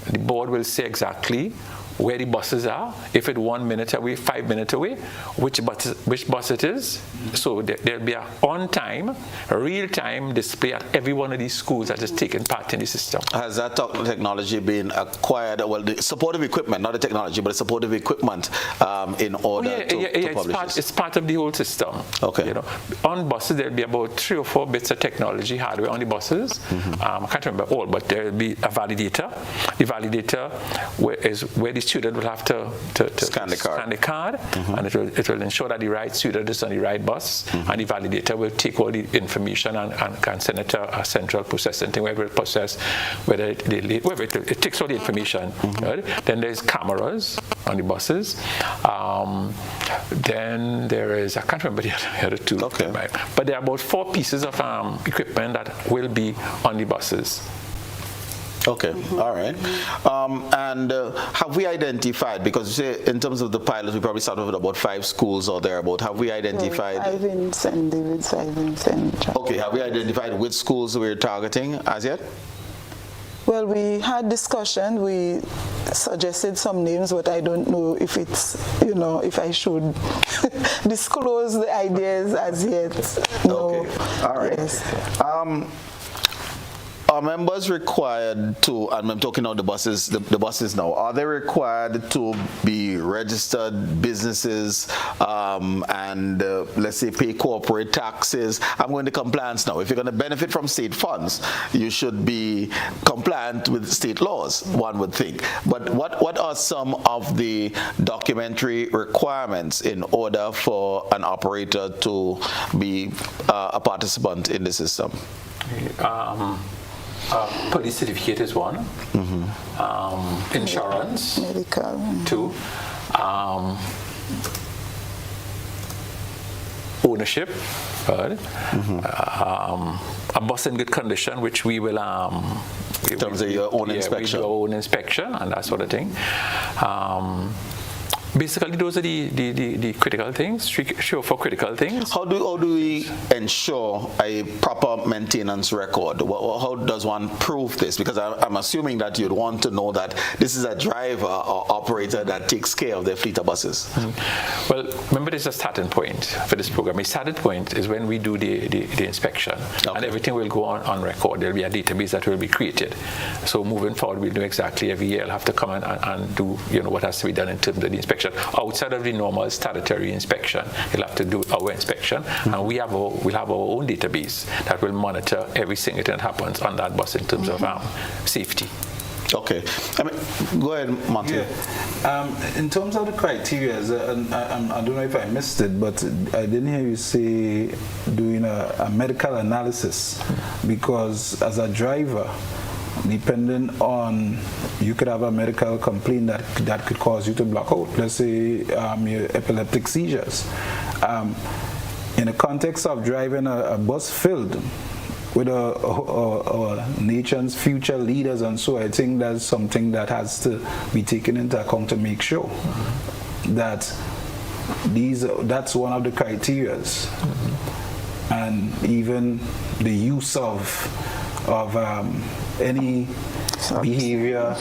the board will say exactly where the buses are, if it's 1 minute away, 5 minutes away, which bus it is. So there'll be a on-time, real-time display at every one of these schools that is taking part in the system. Has that technology been acquired? Well, the supportive equipment, not the technology, but the supportive equipment in order to publish it's part of the whole system. Okay. You know, on buses, there'll be about 3 or 4 bits of technology hardware on the buses. I can't remember all, but there'll be a validator. The validator is where the student will have to scan the card, and it will ensure that the right student is on the right bus, and the validator will take all the information and can send it to a central processing thing, where it will process whether it takes all the information. Right? Then there's cameras on the buses. Then there is, I can't remember the other two, but there are about 4 pieces of equipment that will be on the buses. Okay, all right. And have we identified, because in terms of the pilots, we probably started with about 5 schools or thereabout. Have we identified? 5 in St. David's, 5 in St. John. Okay, have we identified which schools we're targeting as yet? Well, we had discussion. We suggested some names, but I don't know if it's, you know, if I should disclose the ideas as yet. No. Okay, all right. Yes. Are members required to, and I'm talking about the buses now, are they required to be registered businesses and let's say pay corporate taxes? I'm going to compliance now. If you're going to benefit from state funds, you should be compliant with state laws, one would think. But what are some of the documentary requirements in order for an operator to be a participant in the system? Police certificate is one. Insurance. Medical. 2. Ownership. Right? A bus in good condition, which we will. In terms of your own inspection. We do our own inspection and that sort of thing. Basically, those are the critical things, sure for critical things. How do we ensure a proper maintenance record? How does one prove this? Because I'm assuming that you'd want to know that this is a driver or operator that takes care of their fleet of buses. Mm-hmm. Well, remember, there's a starting point for this program. A starting point is when we do the inspection, and everything will go on record. There'll be a database that will be created. So moving forward, we'll know exactly every year. I'll have to come and do what has to be done in terms of the inspection. Outside of the normal statutory inspection, you'll have to do our inspection, and we'll have our own database that will monitor every single thing that happens on that bus in terms of safety. Okay. Go ahead, Montee. Yeah. In terms of the criteria, I don't know if I missed it, but I didn't hear you say doing a medical analysis, because as a driver, depending on, you could have a medical complaint that could cause you to block out. Let's say your epileptic seizures. In the context of driving a bus filled with our nation's future leaders, and so I think that's something that has to be taken into account to make sure that that's one of the criteria, and even the use of any behavior,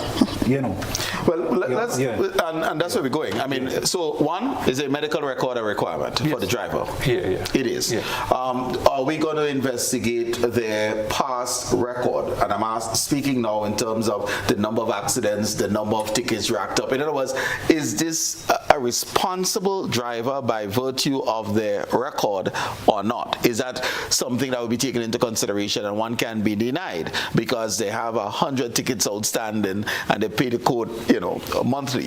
Well, and that's where we're going. So one is a medical record a requirement for the driver. Yeah. It is. Yeah. Are we going to investigate their past record? And I'm speaking now in terms of the number of accidents, the number of tickets racked up. In other words, is this a responsible driver by virtue of their record or not? Is that something that will be taken into consideration, and one can be denied because they have 100 tickets outstanding and they pay the court, monthly?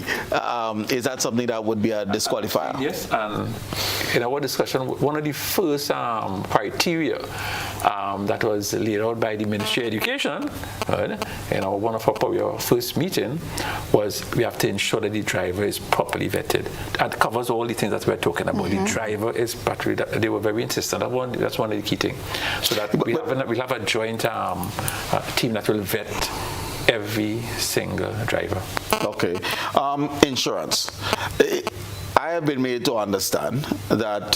Is that something that would be a disqualifier? Yes, and in our discussion, one of the first criteria that was laid out by the Ministry of Education, one of our first meeting, was we have to ensure that the driver is properly vetted. That covers all the things that we're talking about. The driver is, but they were very insistent. That's one of the key things. So that we'll have a joint team that will vet every single driver. Okay. Insurance. I have been made to understand that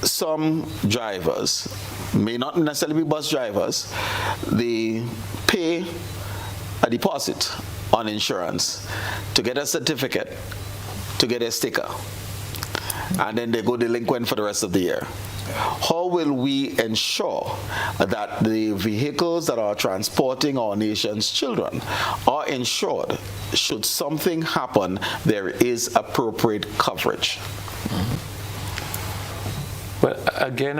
some drivers, may not necessarily be bus drivers, they pay a deposit on insurance to get a certificate, to get a sticker, and then they go delinquent for the rest of the year. How will we ensure that the vehicles that are transporting our nation's children are insured? Should something happen, there is appropriate coverage? Well, again,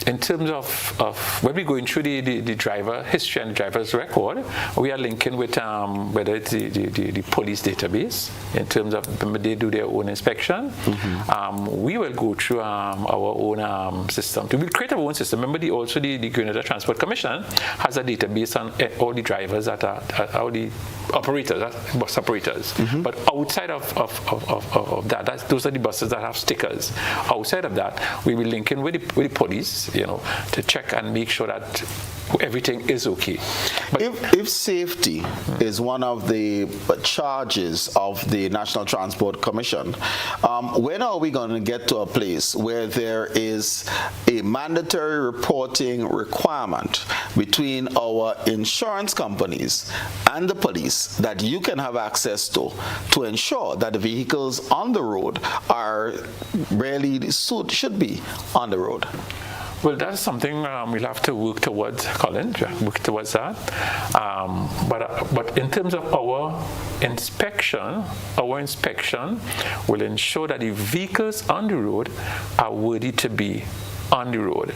in terms of when we're going through the driver history and the driver's record, we are linking with whether it's the police database in terms of they do their own inspection. We will go through our own system. We will create our own system. Remember, the Grenada Transport Commission has a database on all the drivers that are all the operators, bus operators. But outside of that, those are the buses that have stickers. Outside of that, we will link in with the police, to check and make sure that everything is okay. But if safety is one of the charges of the National Transport Commission, when are we going to get to a place where there is a mandatory reporting requirement between our insurance companies and the police that you can have access to ensure that the vehicles on the road are really should be on the road? Well, that's something we'll have to work towards, Colin, work towards that. But in terms of our inspection will ensure that the vehicles on the road are worthy to be on the road.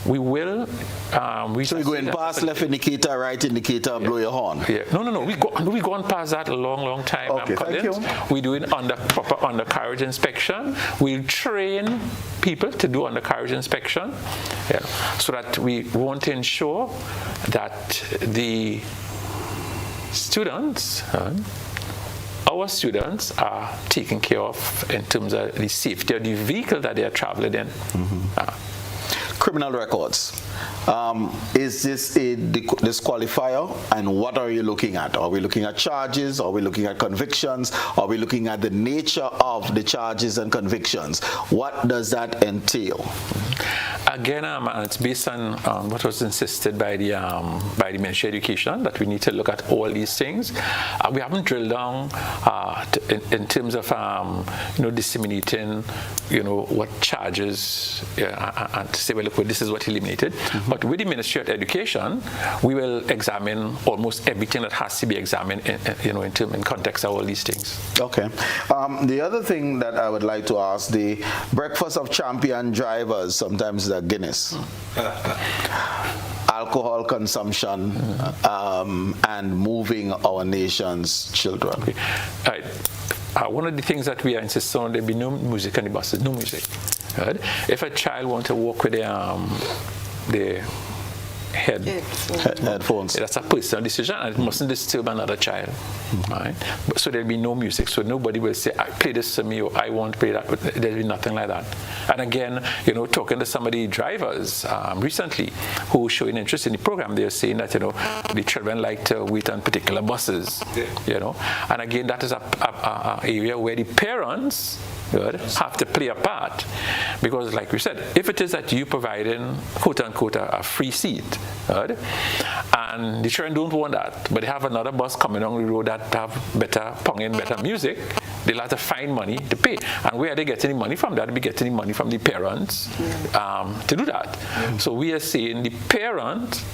We will. So you go in past left indicator, right indicator, blow your horn. Yeah. No. We gone past that a long time. Okay, thank you. We do it proper undercarriage inspection. We train people to do undercarriage inspection, so that we want to ensure that the students. Our students are taken care of in terms of the safety of the vehicle that they are traveling in. Criminal records. Is this a disqualifier, and what are you looking at? Are we looking at charges? Are we looking at convictions? Are we looking at the nature of the charges and convictions? What does that entail? Again, it's based on what was insisted by the Ministry of Education, that we need to look at all these things. We haven't drilled down in terms of disseminating, what charges and to say, well, look, this is what eliminated. Mm-hmm. But with the Ministry of Education, we will examine almost everything that has to be examined, in context of all these things. Okay. The other thing that I would like to ask, the breakfast of champion drivers, sometimes the Guinness, alcohol consumption, and moving our nation's children. Okay. One of the things that we are insisting on, there be no music on the buses, no music. Right? If a child wants to walk with the headphones, that's a personal decision, and it mustn't disturb another child. Mm-hmm. Right? So there'll be no music. So nobody will say, I play this to me, or I won't play that. There'll be nothing like that. And again, talking to some of the drivers recently who were showing interest in the program, they're saying that the children like to wait on particular buses. Yeah. And again, that is a area where the parents have to play a part, because like we said, if it is that you providing quote unquote a free seat, and the children don't want that, but they have another bus coming on the road that have better music, they'll have to find money to pay. And where are they getting the money from? They'll be getting the money from the parents to do that. So we are saying the parent,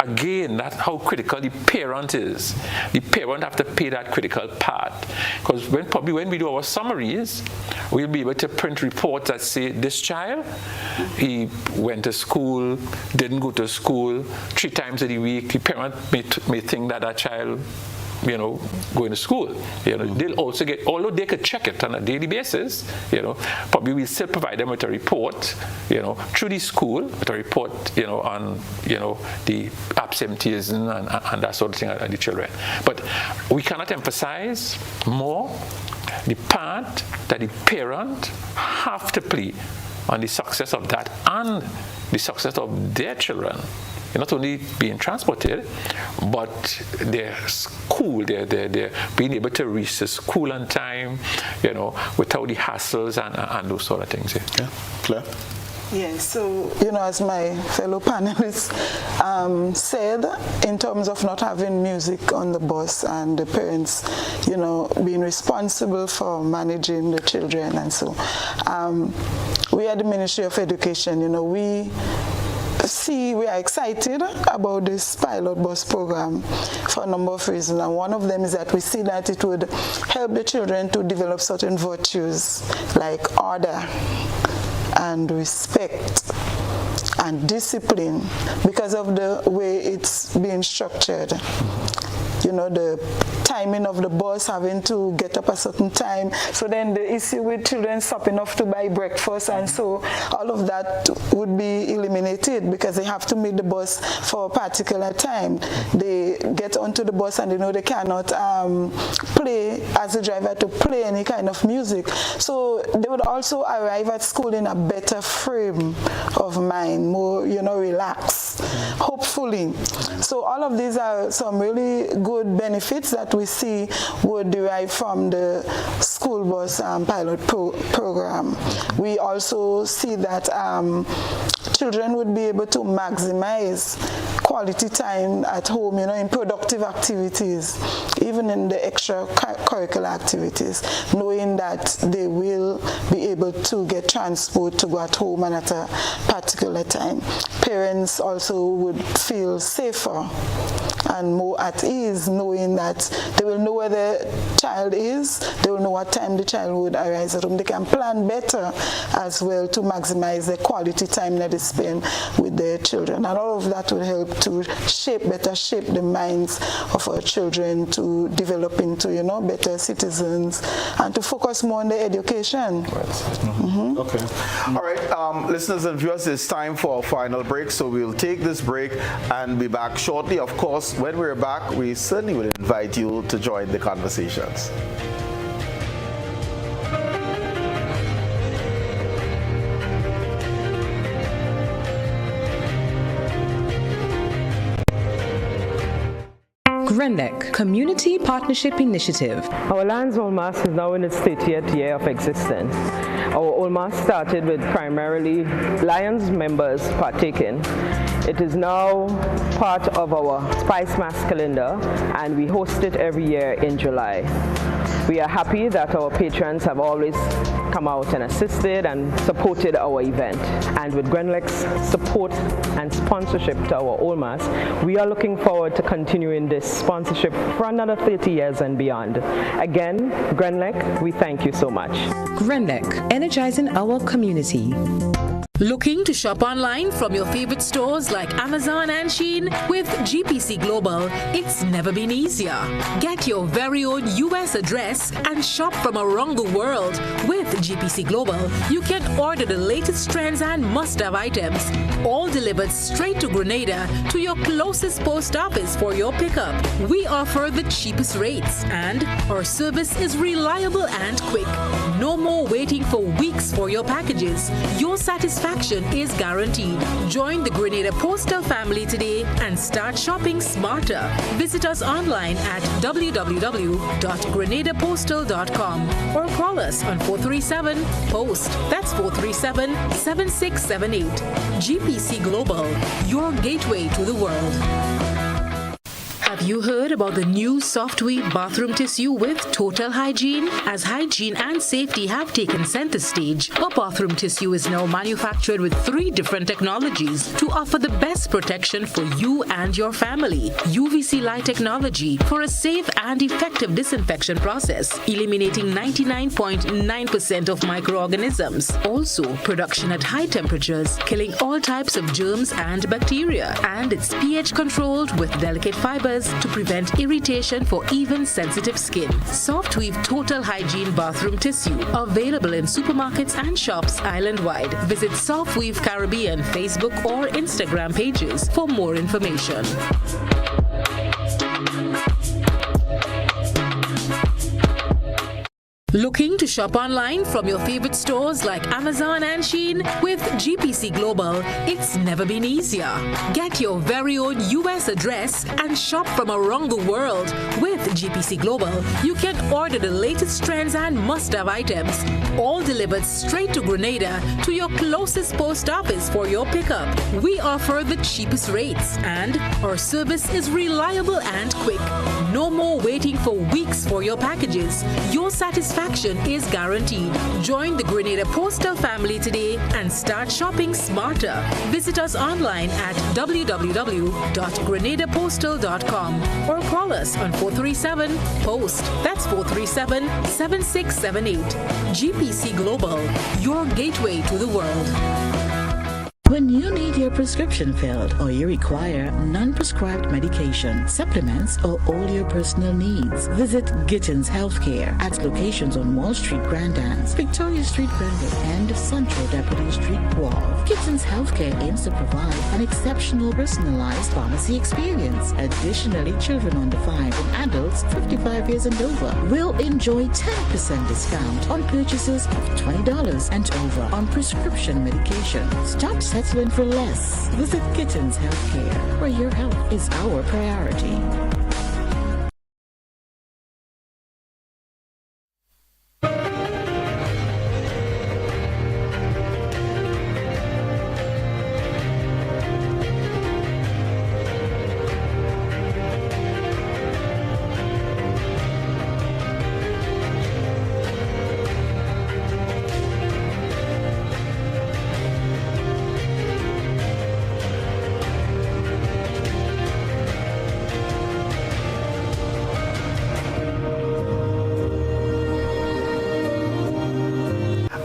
again, that's how critical the parent is. The parent have to pay that critical part, because when we do our summaries, we'll be able to print reports that say this child, he went to school, didn't go to school 3 times a week. The parent may think that child going to school. They'll also get, although they could check it on a daily basis, probably we'll still provide them with a report, through the school, with a report, on, the absenteeism and that sort of thing of the children. But we cannot emphasize more the part that the parent have to play on the success of that and the success of their children. Not only being transported, but their school, they're being able to reach the school on time, without the hassles and those sort of things. Yeah, Claire? Yes, so, as my fellow panelists said, in terms of not having music on the bus and the parents, being responsible for managing the children and so, we at the Ministry of Education, we are excited about this pilot bus program for a number of reasons, and one of them is that we see that it would help the children to develop certain virtues like order and respect and discipline because of the way it's being structured. The timing of the bus, having to get up a certain time. So then the issue with children stopping off to buy breakfast, and so all of that would be eliminated because they have to meet the bus for a particular time. They get onto the bus and they cannot play, as a driver, to play any kind of music. So they would also arrive at school in a better frame of mind, more, relaxed, hopefully. So all of these are some really good benefits that we see would derive from the school bus pilot program. We also see that children would be able to maximize quality time at home, in productive activities, even in the extracurricular activities, knowing that they will be able to get transport to go at home and at a particular time. Parents also would feel safer and more at ease, knowing that they will know where the child is, they will know what time the child would arrive at home. They can plan better as well to maximize the quality time that they spend with their children. And all of that will help to better shape the minds of our children to develop into, better citizens and to focus more on their education. Right. Mm-hmm. Okay. All right, listeners and viewers, it's time for our final break, so we'll take this break and be back shortly. Of course, when we're back, we certainly will invite you to join the conversations. Greenidge Community Partnership Initiative. Our Lions Olmas is now in its 30th year of existence. Our Olmas started with primarily Lions members partaking. It is now part of our Spice Mass calendar, and we host it every year in July. We are happy that our patrons have always come out and assisted and supported our event. And with Greenidge's support and sponsorship to our Olmas, we are looking forward to continuing this sponsorship for another 30 years and beyond. Again, Greenidge, we thank you so much. Greenidge, energizing our community. Looking to shop online from your favorite stores like Amazon and Shein? With GPC Global, it's never been easier. Get your very own US address and shop from around the world. With GPC Global, you can order the latest trends and must-have items, all delivered straight to Grenada to your closest post office for your pickup. We offer the cheapest rates, and our service is reliable and quick. No more waiting for weeks for your packages. Your satisfaction is guaranteed. Join the Grenada Postal family today and start shopping smarter. Visit us online at www.grenadapostal.com or call us on 437-POST. That's 437-7678. GPC Global, your gateway to the world. Have you heard about the new Softweave bathroom tissue with total hygiene? As hygiene and safety have taken center stage, our bathroom tissue is now manufactured with 3 different technologies to offer the best protection for you and your family. UVC light technology for a safe and effective disinfection process, eliminating 99.9% of microorganisms. Also, production at high temperatures, killing all types of germs and bacteria. And it's pH controlled with delicate fibers to prevent irritation for even sensitive skin. Softweave Total Hygiene Bathroom Tissue, available in supermarkets and shops island-wide. Visit Softweave Caribbean Facebook or Instagram pages for more information. Looking to shop online from your favorite stores like Amazon and Shein? With GPC Global, it's never been easier. Get your very own US address and shop from around the world. With GPC Global, you can order the latest trends and must-have items, all delivered straight to Grenada to your closest post office for your pickup. We offer the cheapest rates, and our service is reliable and quick. No more waiting for weeks for your packages. Your satisfaction is guaranteed. Join the Grenada Postal family today and start shopping smarter. Visit us online at www.grenadapostal.com or call us on 437-POST. That's 437-7678. GPC Global, your gateway to the world. When you need your prescription filled or you require non-prescribed medication, supplements, or all your personal needs, visit Gittins Healthcare at locations on Wall Street, Grand Anse, Victoria Street, Granville, and Central Deputy Street, Wharf. Gittins Healthcare aims to provide an exceptional personalized pharmacy experience. Additionally, children under 5 and adults 55 years and over will enjoy 10% discount on purchases of $20 and over on prescription medication. Stop settling for less. Visit Gittins Healthcare, where your health is our priority.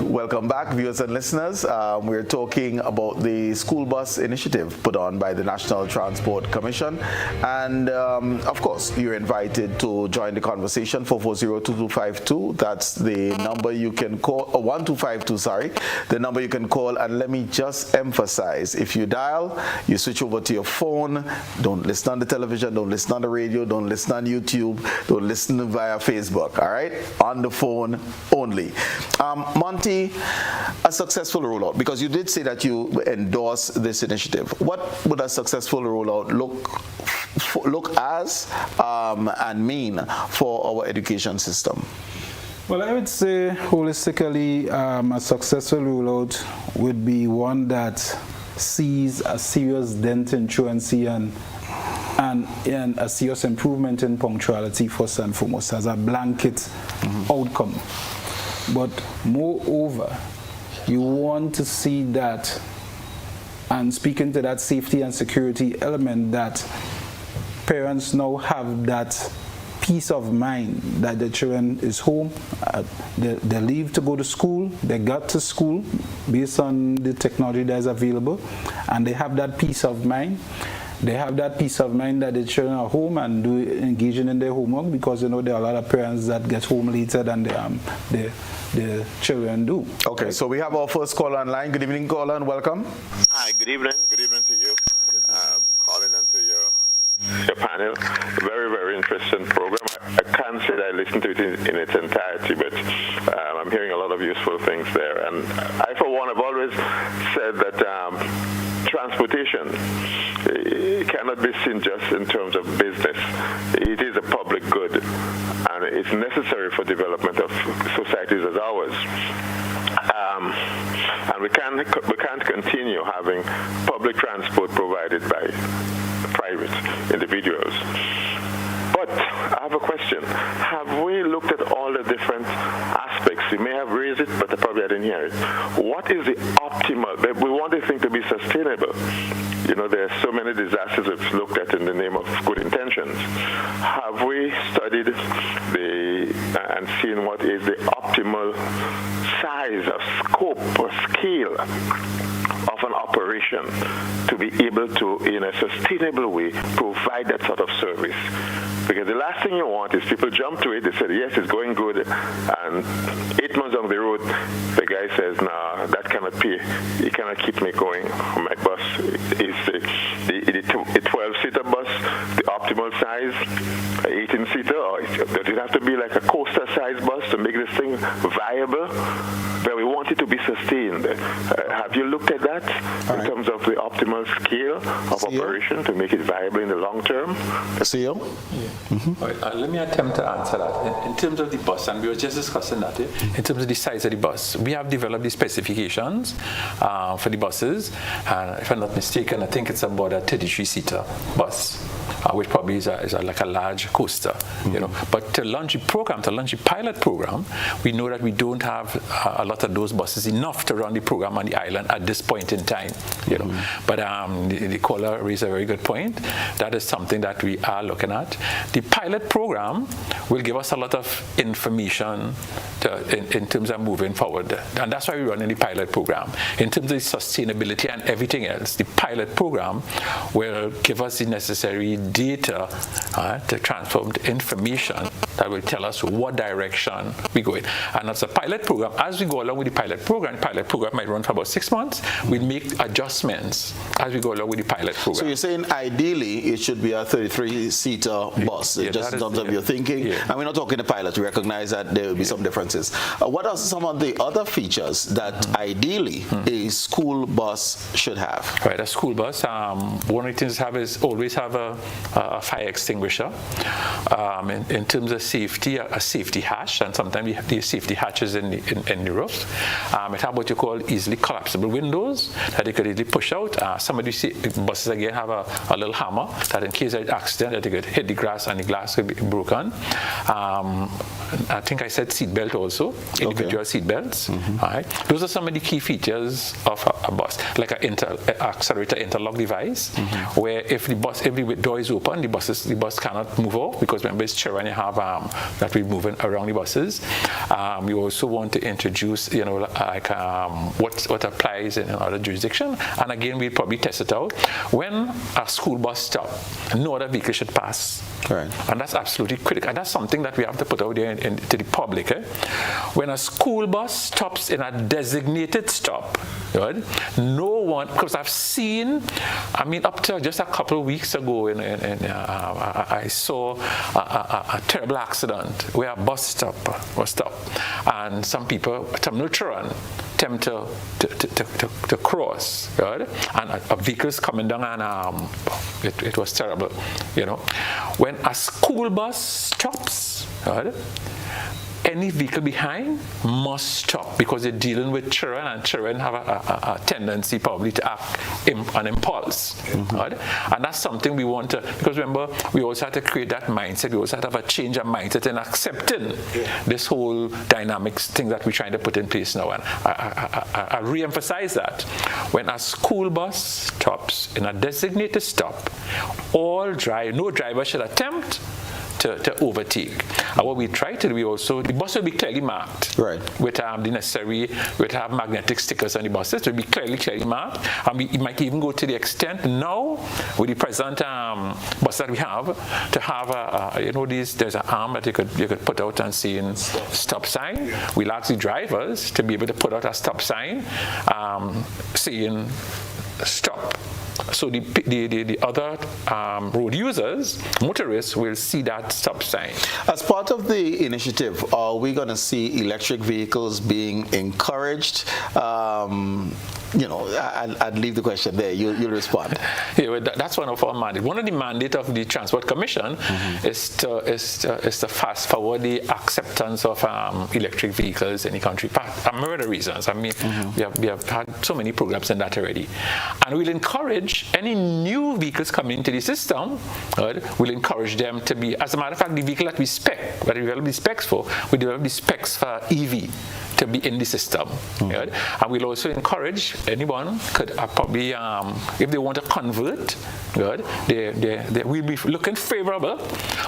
Welcome back, viewers and listeners. We're talking about the school bus initiative put on by the National Transport Commission. And of course, you're invited to join the conversation. 440-2252. That's the number you can call, 1252, sorry. The number you can call. And let me just emphasize, if you dial, you switch over to your phone. Don't listen on the television, don't listen on the radio, don't listen on YouTube, don't listen via Facebook, all right? On the phone only. Montee, a successful rollout, because you did say that you endorse this initiative. What would a successful rollout look look as and mean for our education system? Well, I would say holistically, a successful rollout would be one that sees a serious dent in truancy and a serious improvement in punctuality first and foremost as a blanket outcome. But moreover, you want to see that, and speaking to that safety and security element, that parents now have that peace of mind that the children is home, they leave to go to school, they got to school based on the technology that is available, and they have that peace of mind. They have that peace of mind that the children are home and engaging in their homework, because there are a lot of parents that get home later than the children do. Okay, so we have our first caller online. Good evening, caller, and welcome. Hi, good evening. Good evening to you, Colin, and to your panel. Very, very interesting program. I can't say that I listened to it in its entirety, but I'm hearing a lot of useful things there. And I, for one, have always said that transportation cannot be seen just in terms of business. It is a public good, and it's necessary for development of societies as ours. And we can't continue having public transport provided by private individuals. But I have a question. Have we looked at all the different aspects? You may have raised it, but probably I didn't hear it. What is the optimal? We want this thing to be sustainable. You know, there are so many disasters we've looked at in the name of good intentions. Have we studied and seen what is the optimal size of scope or scale of an operation to be able to, in a sustainable way, provide that sort of service? Because the last thing you want is people jump to it, they say, yes, it's going good, and 8 months down the road, the guy says, nah, that cannot be, you cannot keep me going. My bus is the 12-seater bus, the optimal size, 18-seater, or does it have to be like a coaster-sized bus to make this thing viable? But we want it to be sustained. Have you looked at that in terms of the optimal scale of operation to make it viable in the long term? CEO? Yeah. Right, let me attempt to answer that. In terms of the bus, and we were just discussing that, in terms of the size of the bus, we have developed the specifications for the buses. If I'm not mistaken, I think it's about a 33-seater bus, which probably is like a large coaster. You know. But to launch a program, to launch a pilot program, we know that we don't have a lot of those buses enough to run the program on the island at this point in time. You know. But the caller raised a very good point. That is something that we are looking at. The pilot program will give us a lot of information in terms of moving forward. And that's why we run in the pilot program. In terms of sustainability and everything else, the pilot program will give us the necessary data to transform the information that will tell us what direction we go in. And as a pilot program, as we go along with the pilot program might run for about 6 months. We'll make adjustments as we go along with the pilot program. So you're saying ideally it should be a 33-seater bus, just in terms of your thinking. And we're not talking the pilot. We recognize that there will be some differences. What are some of the other features that ideally a school bus should have? Right, a school bus, one of the things is always have a fire extinguisher. In terms of safety, a safety hatch, and sometimes we have these safety hatches in the roof. It have what you call easily collapsible windows that they could easily push out. Some of these buses again have a little hammer that in case of an accident that they could hit the grass and the glass could be broken. I think I said seat belt also, individual seat belts. All right. Those are some of the key features of a bus, like an accelerator interlock device, where if the door is open, the bus cannot move off, because remember it's chair and you have that we're moving around the buses. We also want to introduce, like what applies in other jurisdictions, and again we'll probably test it out. When a school bus stops, no other vehicle should pass. Right. And that's absolutely critical. And that's something that we have to put out there to the public. When a school bus stops in a designated stop, right, no one, because I've seen, up to just a couple of weeks ago, I saw a terrible accident where a bus stop was stopped. And some children attempt to cross, right? And vehicles coming down, and it was terrible, When a school bus stops, right, any vehicle behind must stop, because they're dealing with children, and children have a tendency probably to act on impulse. Right? And that's something we want to, because remember, we also have to create that mindset. We also have to have a change of mindset and accepting this whole dynamics thing that we're trying to put in place now. And I re-emphasize that. When a school bus stops in a designated stop, no driver should attempt to overtake. And what we try to do, the bus will be clearly marked, right, with the necessary, we have magnetic stickers on the buses. It will be clearly marked, and we might even go to the extent now with the present bus that we have to have there's an arm that you could put out and see in stop sign. We'll ask the drivers to be able to put out a stop sign saying stop. So the other road users, motorists, will see that stop sign. As part of the initiative, are we going to see electric vehicles being encouraged? I'd leave the question there. You'll respond. Yeah, that's one of our mandates. One of the mandates of the Transport Commission is to fast forward the acceptance of electric vehicles in the country. A myriad of reasons. I mean, we have had so many programs in that already, and we'll encourage any new vehicles coming into the system. We'll encourage them to be. As a matter of fact, the vehicle that we develop the specs for, we develop the specs for EV to be in the system. Right? And we'll also encourage anyone could probably, if they want to convert, right, we'll be looking favorable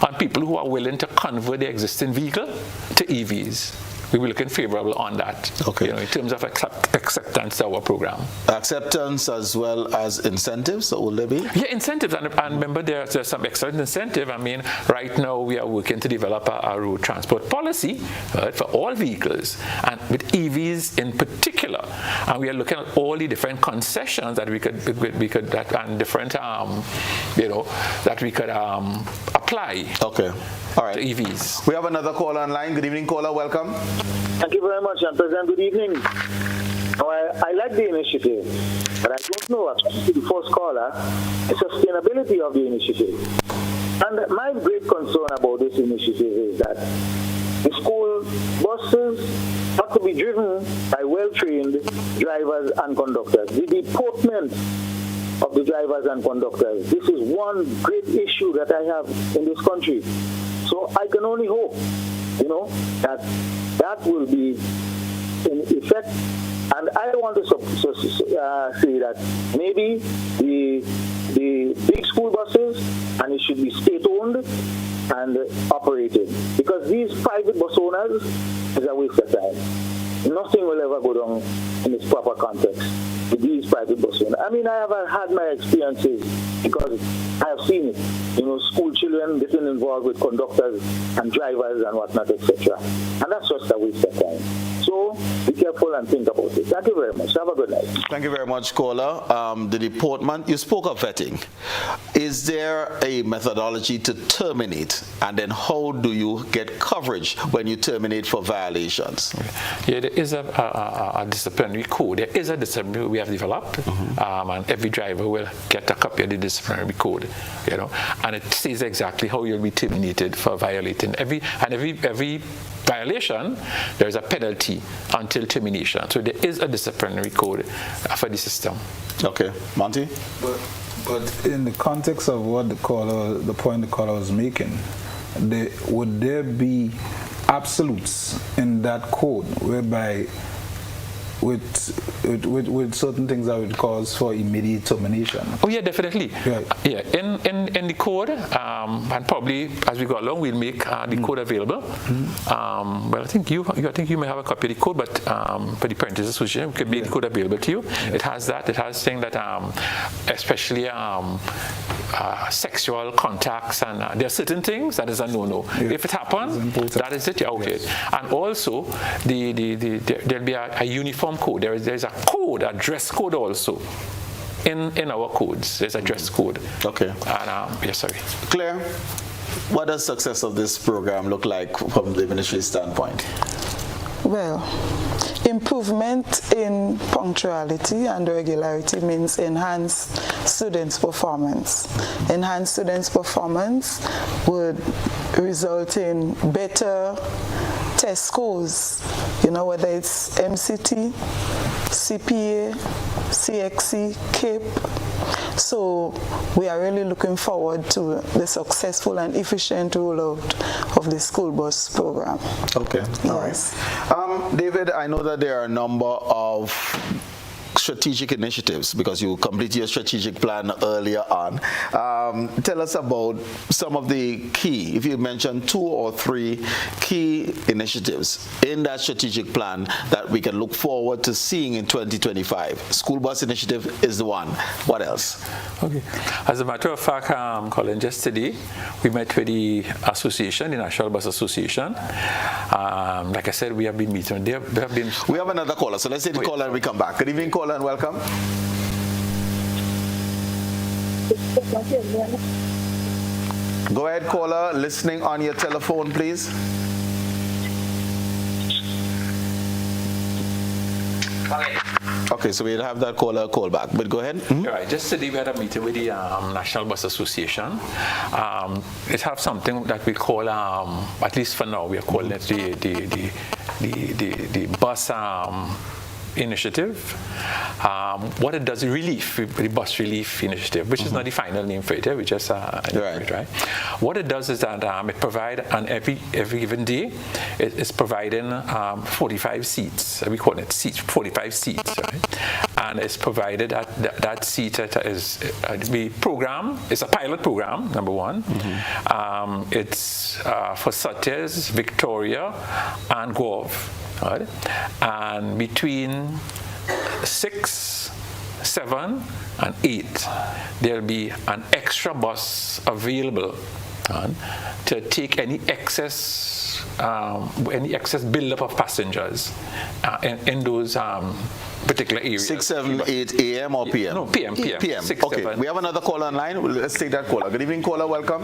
on people who are willing to convert their existing vehicle to EVs. We will look favorable on that, in terms of acceptance to our program. Acceptance as well as incentives, or will there be? Yeah, incentives, and remember there's some excellent incentive. I mean, right now we are working to develop a road transport policy, right, for all vehicles, and with EVs in particular. And we are looking at all the different concessions that we could and different, that we could apply. Okay. All right. To EVs. We have another caller online. Good evening, caller. Welcome. Thank you very much, and President. Good evening. I like the initiative, but I don't know, according to the first caller, the sustainability of the initiative. And my great concern about this initiative is that the school buses have to be driven by well-trained drivers and conductors. The deportment of the drivers and conductors. This is one great issue that I have in this country. So I can only hope, that will be in effect. And I want to say that maybe the big school buses, and it should be state-owned and operated. Because these private bus owners is a waste of time. Nothing will ever go down in its proper context with these private bus owners. I mean, I have had my experiences because I have seen it. School children getting involved with conductors and drivers and whatnot, etc. And that's just a waste of time. So be careful and think about it. Thank you very much. Have a good night. Thank you very much, caller. The deportment, you spoke of vetting. Is there a methodology to terminate? And then how do you get coverage when you terminate for violations? Yeah, there is a disciplinary code. There is a disciplinary we have developed, and every driver will get a copy of the disciplinary code, and it says exactly how you'll be terminated for violating every violation. There is a penalty until termination. So there is a disciplinary code for the system. Okay, Montee? But in the context of what the point the caller was making, would there be absolutes in that code whereby with certain things that would cause for immediate termination? Oh yeah, definitely. Yeah, in the code, and probably as we go along, we'll make the code available. Well, I think you may have a copy of the code, but for the Parents Association, we could make the code available to you. Yeah. It has that. It has things that, especially sexual contacts, and there are certain things that is a no-no. Yeah. If it happens, that is it. Yeah, okay. Yes. And also, there'll be a uniform code. There's a code, a dress code also. In our codes, there's a dress code. Okay. And yes, sorry. Clare, what does success of this program look like from the ministry standpoint? Well, improvement in punctuality and regularity means enhanced students' performance. Enhanced students' performance would result in better test scores, whether it's MCT, CPA, CXC, CAPE. So we are really looking forward to the successful and efficient rollout of the school bus program. Okay, all right. David, I know that there are a number of strategic initiatives because you completed your strategic plan earlier on. Tell us about some of the key, if you mention 2 or 3 key initiatives in that strategic plan that we can look forward to seeing in 2025. School bus initiative is the one. What else? Okay. As a matter of fact, Colin, just today we met with the association, the National Bus Association. Like I said, we have been meeting. We have another caller, so let's take the caller and we come back. Good evening, caller, and welcome. Go ahead, caller, listening on your telephone, please. Okay, so we'll have that caller call back, but go ahead. Mm-hmm. All right, just today we had a meeting with the National Bus Association. It have something that we call, at least for now, we are calling it the bus initiative. What it does, the bus relief initiative, which is not the final name for it, we just right. What it does is that it provides, and every given day, it's providing 45 seats. We call it 45 seats, right? And it's provided that seat is the program. It's a pilot program, number one. Mm-hmm. It's for Sutter's, Victoria, and Grove. Right. And between 6, 7, and 8, there'll be an extra bus available to take any excess buildup of passengers in those particular areas. 6, 7, 8 a.m. or p.m.? No, p.m. 6, okay, 7. We have another caller online. Let's take that caller. Good evening, caller. Welcome.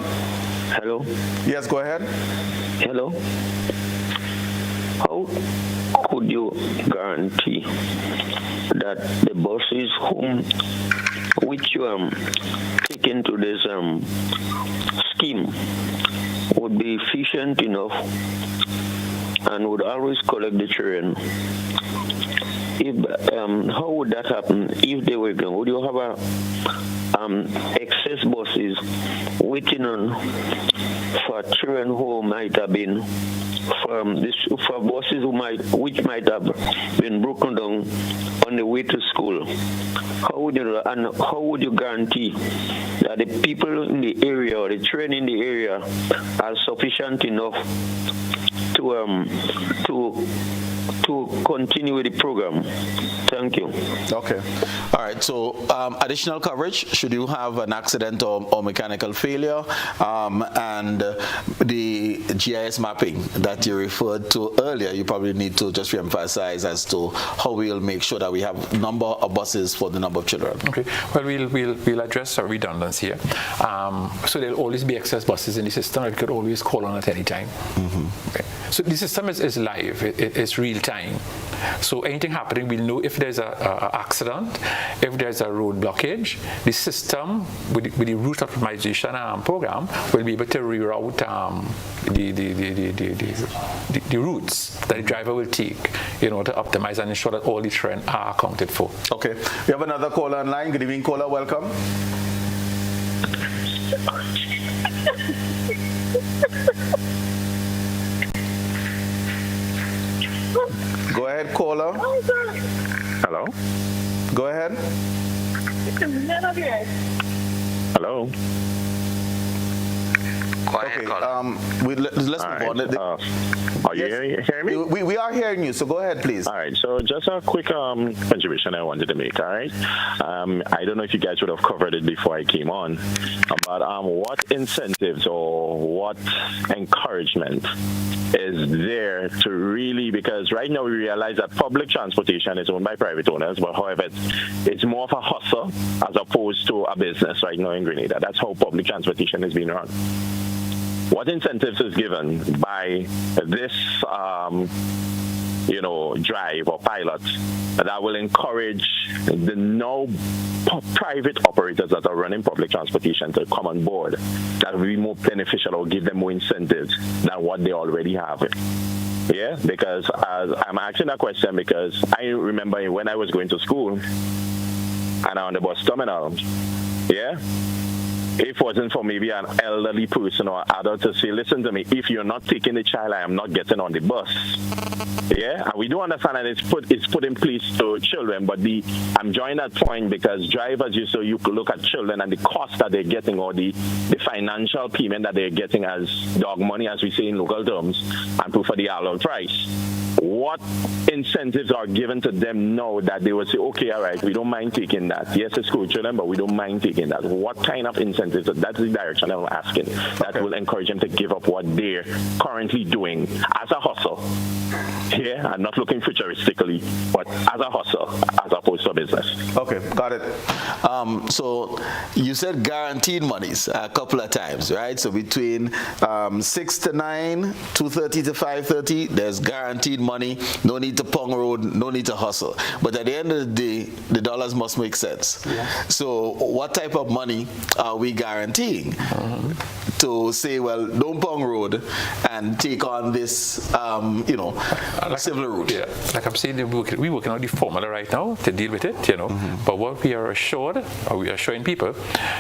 Hello. Yes, go ahead. Hello. How could you guarantee that the buses which you take into this scheme would be efficient enough and would always collect the children? How would that happen if they were going? Would you have excess buses waiting on for children who might have been for buses which might have been broken down on the way to school? How would you guarantee that the people in the area or the children in the area are sufficient enough to continue with the program? Thank you. Okay. All right. So additional coverage should you have an accident or mechanical failure, and the GIS mapping that you referred to earlier, you probably need to just reemphasize as to how we'll make sure that we have number of buses for the number of children. Okay. Well, we'll address our redundancy here. So there'll always be excess buses in the system. You could always call on at any time. Mm-hmm. Okay. So the system is live. It's real time. So anything happening, we'll know if there's an accident, if there's a road blockage. The system, with the route optimization program, will be able to reroute the routes that the driver will take in order to optimize and ensure that all the trains are accounted for. Okay. We have another caller online. Good evening, caller. Welcome. Go ahead, caller. Hello? Go ahead. Hello? Okay, let's move on. Are you hearing me? We are hearing you, so go ahead, please. All right, so just a quick contribution I wanted to make, all right? I don't know if you guys would have covered it before I came on, but what incentives or what encouragement is there to really, because right now we realize that public transportation is owned by private owners, but however, it's more of a hustle as opposed to a business right now in Grenada. That's how public transportation is being run. What incentives is given by this drive or pilots that will encourage the now private operators that are running public transportation to come on board. That will be more beneficial or give them more incentives than what they already have. Yeah, because I'm asking that question because I remember when I was going to school and on the bus terminal, yeah, if it wasn't for maybe an elderly person or adult to say, listen to me, if you're not taking the child, I am not getting on the bus. Yeah, and we do understand that it's put in place to children, but I'm joining that point because drivers, you could look at children and the cost that they're getting or the financial payment that they're getting as dog money, as we say in local terms, and put for the hourly price. What incentives are given to them now that they will say, okay, all right, we don't mind taking that. Yes, it's school children, but we don't mind taking that. What kind of incentives? That's the direction I'm asking. That will encourage them to give up what they're currently doing as a hustle. Yeah, I'm not looking futuristically, but as a hustle, as opposed to a business. Okay, got it. So you said guaranteed monies a couple of times, right? So between 6 to 9, 2:30 to 5:30, there's guaranteed money. No need to pong road, no need to hustle. But at the end of the day, the dollars must make sense. Yeah. So what type of money are we guaranteeing to say, well, don't pong road and take on this, civil route? Yeah, like I'm saying, we're working on the formula right now to deal with it, But what we are assured, or we are showing people,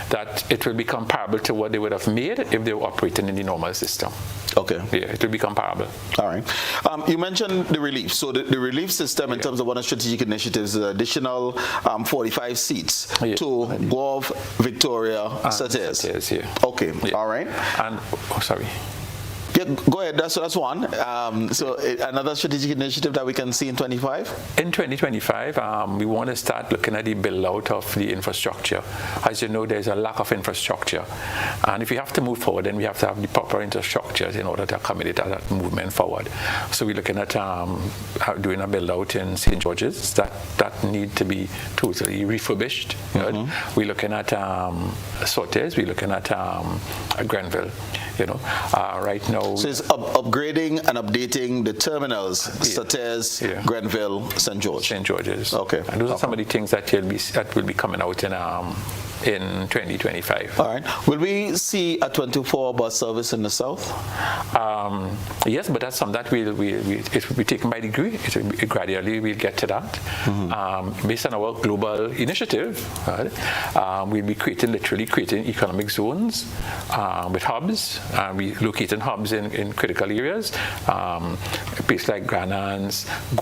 that it will be comparable to what they would have made if they were operating in the normal system. Okay. Yeah, it will be comparable. All right. You mentioned the relief. So the relief system, in terms of one of strategic initiatives, is additional 45 seats to Guelph, Victoria, Sates. Yeah. Okay. Yeah. All right. And sorry. Yeah, go ahead. That's one. So another strategic initiative that we can see in 25? In 2025, we want to start looking at the build-out of the infrastructure. As you know, there's a lack of infrastructure. And if we have to move forward, then we have to have the proper infrastructures in order to accommodate that movement forward. So we're looking at doing a build-out in St. George's that need to be totally refurbished. We're looking at Sates. We're looking at Grenville. Right now. So it's upgrading and updating the terminals, Sates, Grenville, St. George. St. George's. Okay. And those are some of the things that will be coming out in 2025. All right. Will we see a 24 bus service in the south? Yes, but that's something that it will be taken by degree. Gradually we'll get to that. Based on our global initiative, we'll be literally creating economic zones with hubs. We locating hubs in critical areas, places like Grenada,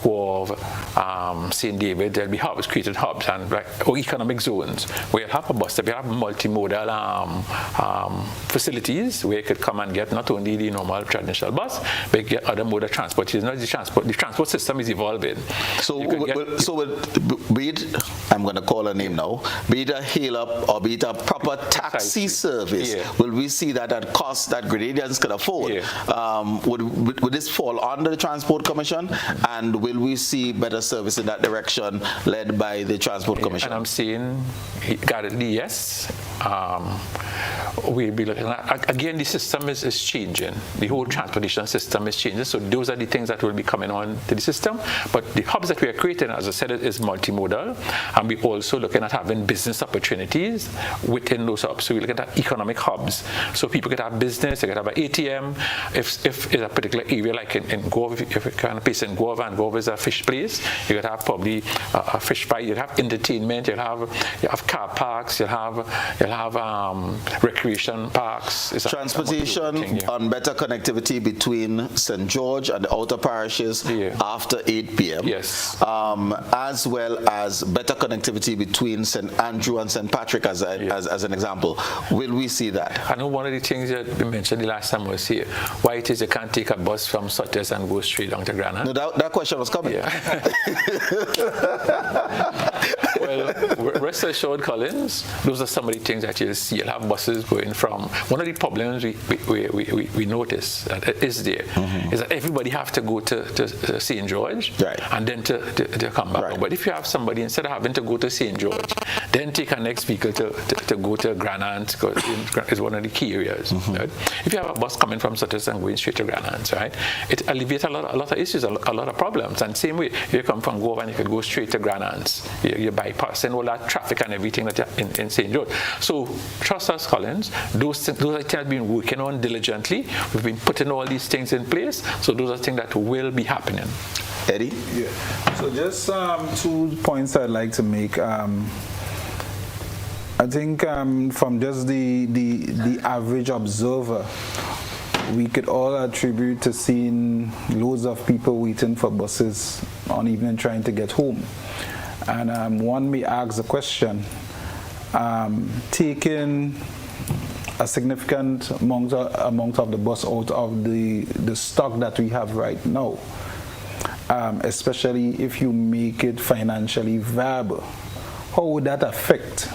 Guelph, St. David. There'll be hubs, created hubs or economic zones where you'll have a bus. We have multimodal facilities where you could come and get not only the normal traditional bus, but you get other mode of transport. The transport system is evolving. So be it, I'm going to call a name now, be it a hail-up or be it a proper taxi service, will we see that at cost that Grenadians can afford? Would this fall under the Transport Commission? And will we see better service in that direction led by the Transport Commission? And I'm saying, guardedly, yes. We'll be looking at, again, the system is changing. The whole transportation system is changing. So those are the things that will be coming on to the system. But the hubs that we are creating, as I said, is multimodal. And we're also looking at having business opportunities within those hubs. So we're looking at economic hubs. So people could have business, they could have an ATM. If it's a particular area like in Guelph, if you can place in Guelph, and Guelph is a fish place, you could have probably a fish fry, you'd have entertainment, you have car parks, you'll have recreation parks. Transportation on better connectivity between St. George and the outer parishes after 8 p.m. Yes. As well as better connectivity between St. Andrew and St. Patrick as an example. Will we see that? I know one of the things that we mentioned the last time was here, why it is you can't take a bus from Sates and go straight down to Grenada. No, that question was coming. Yeah. Well, rest assured, Collins, those are some of the things that you'll see. You'll have buses going from. One of the problems we notice that is there is that everybody have to go to St. George and then to come back. But if you have somebody, instead of having to go to St. George, then take a next vehicle to go to Grenada, because it's one of the key areas. Right? If you have a bus coming from Sutton and going straight to Grenada, right, it alleviates a lot of issues, a lot of problems. And same way, if you come from Goa and you could go straight to Grenada, you're bypassing all that traffic and everything that in St. George. So trust us, Collins, those are things I've been working on diligently. We've been putting all these things in place. So those are things that will be happening. Eddie? Yeah. So just 2 points I'd like to make. I think from just the average observer, we could all attribute to seeing loads of people waiting for buses or even trying to get home. And one may ask the question, taking a significant amount of the bus out of the stock that we have right now, especially if you make it financially viable, how would that affect,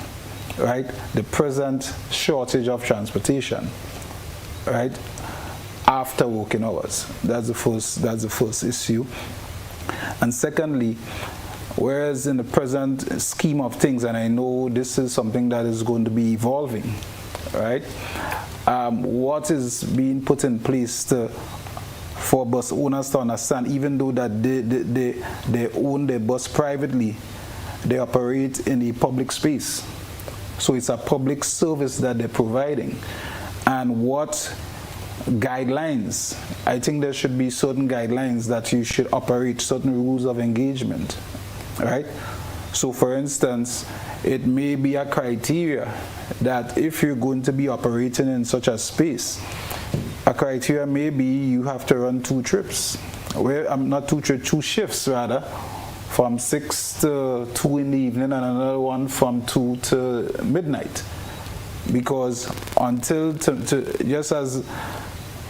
right, the present shortage of transportation, right, after working hours? That's the first issue. And secondly, whereas in the present scheme of things, and I know this is something that is going to be evolving, right, what is being put in place for bus owners to understand, even though that they own their bus privately, they operate in a public space. So it's a public service that they're providing. And what guidelines, I think there should be certain guidelines that you should operate, certain rules of engagement, right? So for instance, it may be a criteria that if you're going to be operating in such a space, a criteria may be you have to run 2 trips, not 2 trips, 2 shifts rather, from 6 to 2 in the evening and another one from 2 to midnight. Because until just as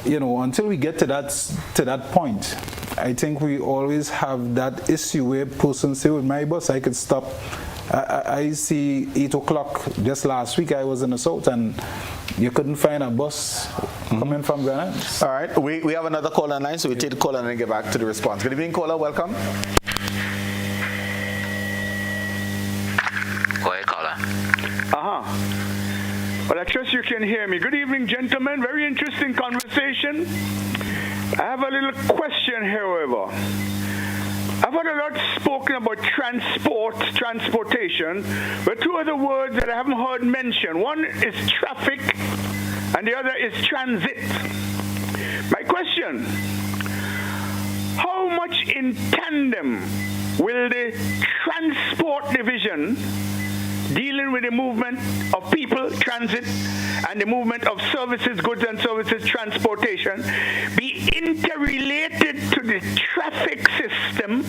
you know, until we get to that point, I think we always have that issue where persons say, with my bus I could stop. I see 8 o'clock just last week. I was in the south and you couldn't find a bus coming from Grenada. All right, we have another caller online, so we take the caller and then get back to the response. Good evening, caller. Welcome. Go ahead, caller. Well, I trust you can hear me. Good evening, gentlemen. Very interesting conversation. I have a little question, however. I've heard a lot spoken about transportation, but 2 other words that I haven't heard mentioned. One is traffic, and the other is transit. My question, how much in tandem will the transport division dealing with the movement of people, transit, and the movement of services, goods and services, transportation, be interrelated to the traffic system,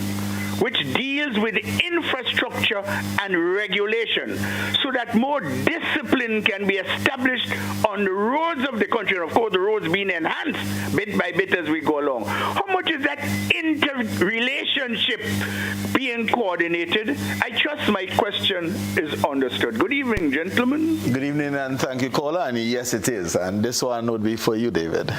which deals with infrastructure and regulation, so that more discipline can be established on the roads of the country, and of course the roads being enhanced bit by bit as we go along. How much is that interrelationship being coordinated? I trust my question is understood. Good evening, gentlemen. Good evening, and thank you, caller. And yes, it is. And this one would be for you, David.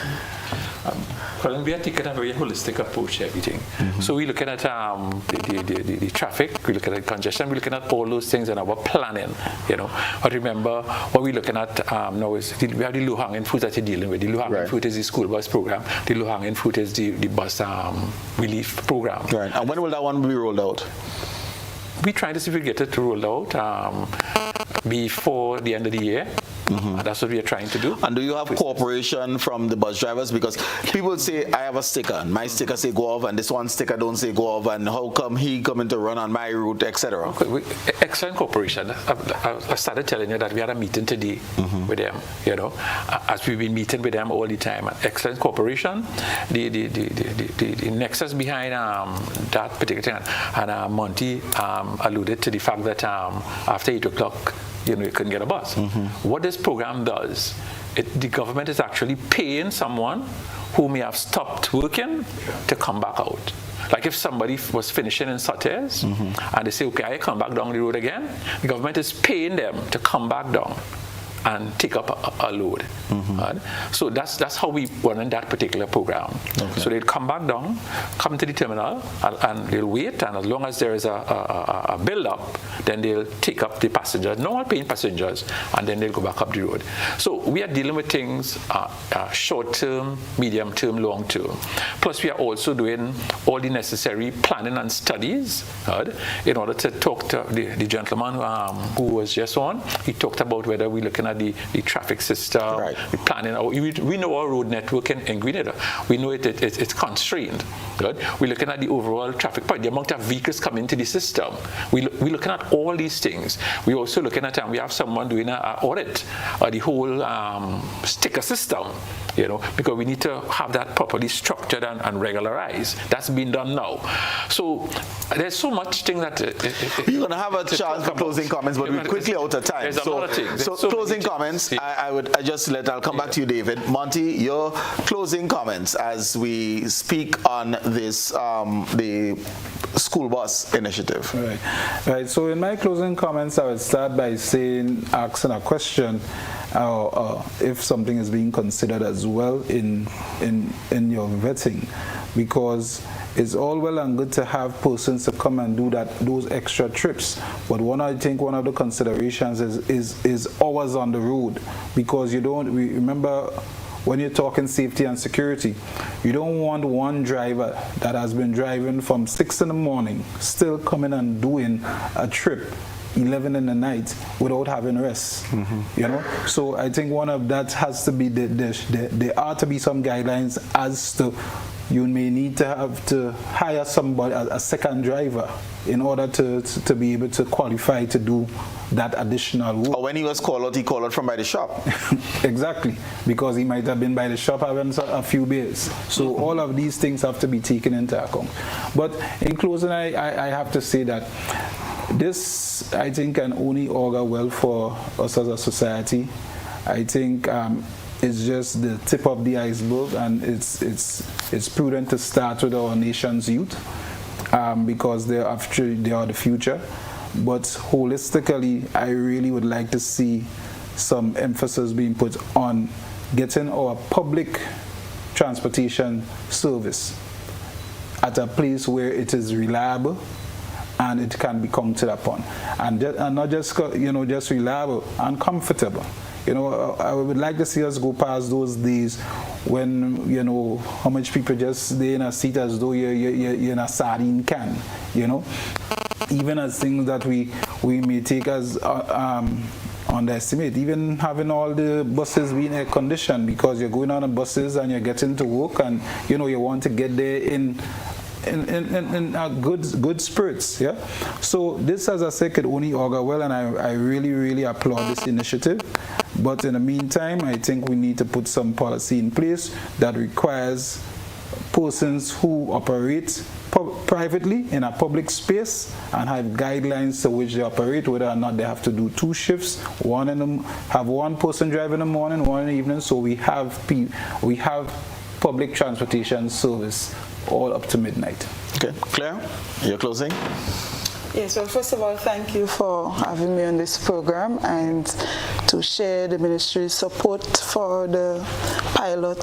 Colin, we are taking a very holistic approach to everything. So we're looking at the traffic, we're looking at congestion, we're looking at all those things in our planning, you know. But remember, what we're looking at now is we have the low-hanging fruit that you're dealing with. The low-hanging fruit is the school bus program. The low-hanging fruit is the bus relief program. Right. And when will that one be rolled out? We're trying to see if we get it rolled out before the end of the year. That's what we are trying to do. And do you have cooperation from the bus drivers? Because people say, I have a sticker, and my sticker say go off, and this one sticker don't say go off, and how come he coming to run on my route, etc. Excellent cooperation. I started telling you that we had a meeting today with them, you know, as we've been meeting with them all the time. Excellent cooperation. The nexus behind that particular thing, and Montee alluded to the fact that after 8 o'clock, you know, you couldn't get a bus. What this program does, the government is actually paying someone who may have stopped working to come back out. Like if somebody was finishing in Sotters and they say, okay, I come back down the road again, the government is paying them to come back down and take up a load. Right? So that's how we run in that particular program. So they'll come back down, come to the terminal, and they'll wait, and as long as there is a build-up, then they'll take up the passengers, normal paying passengers, and then they'll go back up the road. So we are dealing with things short-term, medium-term, long-term. Plus we are also doing all the necessary planning and studies, right, in order to talk to the gentleman who was just on. He talked about whether we're looking at the traffic system, the planning. We know our road network in Grenada. We know it's constrained. Right? We're looking at the overall traffic point, the amount of vehicles coming into the system. We're looking at all these things. We're also looking at, we have someone doing an audit of the whole sticker system, because we need to have that properly structured and regularized. That's been done now. So there's so much thing that... We're going to have a chance for closing comments, but we're quickly out of time. There's a lot of things. So closing comments, I'll come back to you, David. Montee, your closing comments as we speak on this, the school bus initiative. Right. So in my closing comments, I would start by asking a question, if something is being considered as well in your vetting, because it's all well and good to have persons to come and do those extra trips, but I think one of the considerations is hours on the road, because remember, when you're talking safety and security, you don't want one driver that has been driving from 6 in the morning still coming and doing a trip 11 in the night without having rest. So I think one of that has to be there are to be some guidelines as to you may need to have to hire somebody, a second driver, in order to be able to qualify to do that additional work. Or when he was called out, he called out from by the shop. Exactly, because he might have been by the shop having a few beers. So all of these things have to be taken into account. But in closing, I have to say that this, I think, can only augur well for us as a society. I think it's just the tip of the iceberg, and it's prudent to start with our nation's youth, because they are the future. But holistically, I really would like to see some emphasis being put on getting our public transportation service at a place where it is reliable and it can be counted upon, and not just just reliable and comfortable. I would like to see us go past those days when, how much people just stay in a seat as though you're in a sardine can, Even as things that we may take as underestimate, even having all the buses being air conditioned, because you're going on the buses and you're getting to work, and, you want to get there in good spirits, yeah. So this, as I said, could only augur well, and I really applaud this initiative. But in the meantime, I think we need to put some policy in place that requires persons who operate privately in a public space and have guidelines to which they operate, whether or not they have to do 2 shifts, have one person drive in the morning, one in the evening, so we have public transportation service all up to midnight. Okay, Clare, your closing? Yes, well, first of all, thank you for having me on this program and to share the ministry's support for the pilot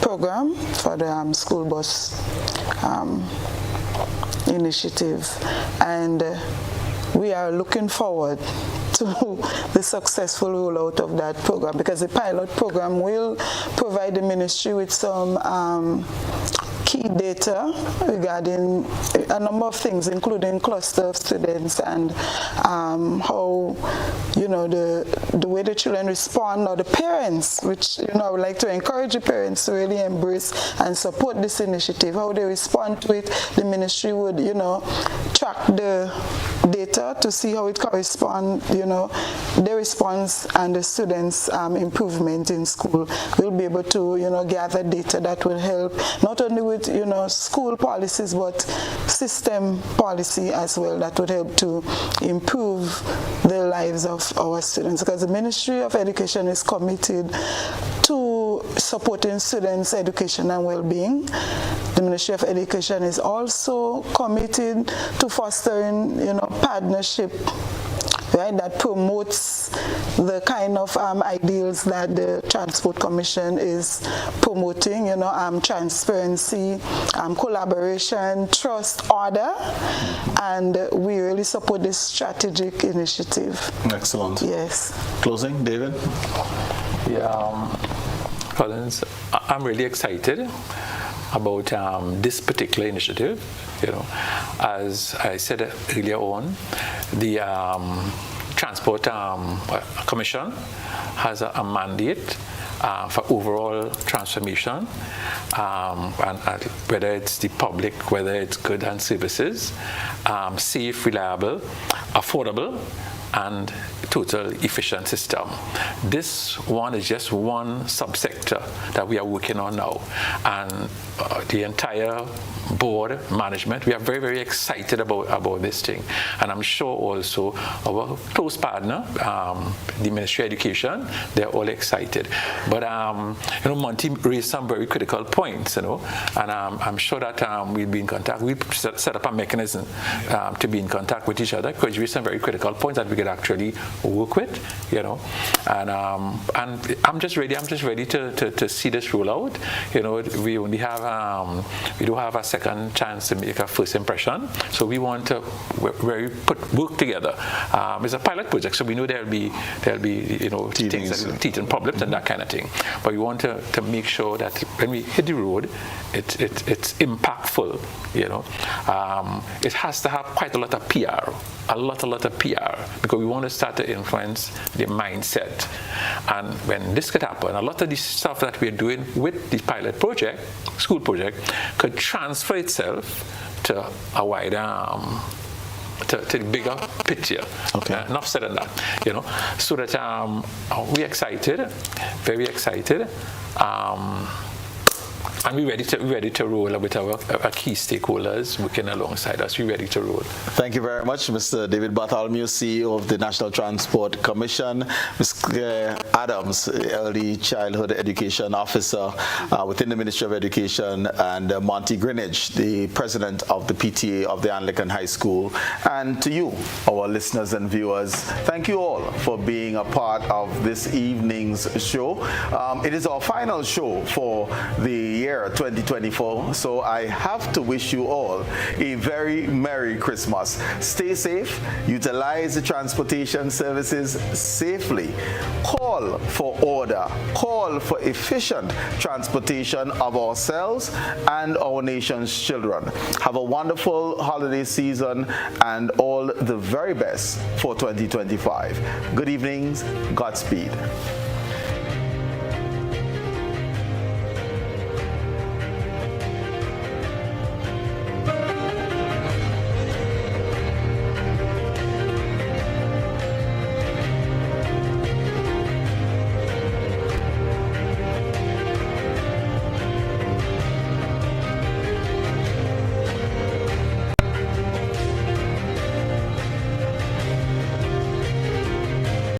program for the school bus initiative. And we are looking forward to the successful rollout of that program, because the pilot program will provide the ministry with some key data regarding a number of things, including cluster of students and how, the way the children respond, or the parents, which, I would like to encourage the parents to really embrace and support this initiative, how they respond to it. The ministry would, track the data to see how it corresponds, their response and the students' improvement in school. We'll be able to, gather data that will help not only with, school policies, but system policy as well, that would help to improve the lives of our students, because the Ministry of Education is committed to supporting students' education and well-being. The Ministry of Education is also committed to fostering, partnership, right, that promotes the kind of ideals that the Transport Commission is promoting, transparency, collaboration, trust, order, and we really support this strategic initiative. Excellent. Yes. Closing, David? Yeah, Colin, I'm really excited about this particular initiative. As I said earlier on, the Transport Commission has a mandate for overall transformation, and whether it's the public, whether it's goods and services, safe, reliable, affordable, and total efficient system. This one is just one subsector that we are working on now, and the entire board management, we are very, very excited about this thing. And I'm sure also our close partner, the Ministry of Education, they're all excited. But Montee raised some very critical points, and I'm sure that we'll be in contact. We'll set up a mechanism to be in contact with each other, because we raised some very critical points that we could actually work with, and I'm just ready to see this roll out. We only have we do have a second chance to make a first impression, so we want to work together. It's a pilot project, so we know there'll be things that teeth and problems and that kind of thing, but we want to make sure that when we hit the road, it's impactful. It has to have quite a lot of PR, a lot of PR, because we want to start to influence the mindset. And when this could happen, a lot of the stuff that we're doing with the pilot project, school project, could transfer itself to a wider, to the bigger picture. Okay. Enough said on that, so that we're excited, very excited. And we're ready to roll with our key stakeholders working alongside us. We're ready to roll. Thank you very much, Mr. David Bartholomew, CEO of the National Transport Commission, Ms. Clare Adams, Early Childhood Education Officer within the Ministry of Education, and Montee Greenidge, the President of the PTA of the Anglican High School. And to you, our listeners and viewers, thank you all for being a part of this evening's show. It is our final show for the year 2024, so I have to wish you all a very Merry Christmas. Stay safe, utilize the transportation services safely, call for order, call for efficient transportation of ourselves and our nation's children. Have a wonderful holiday season and all the very best for 2025. Good evenings, Godspeed.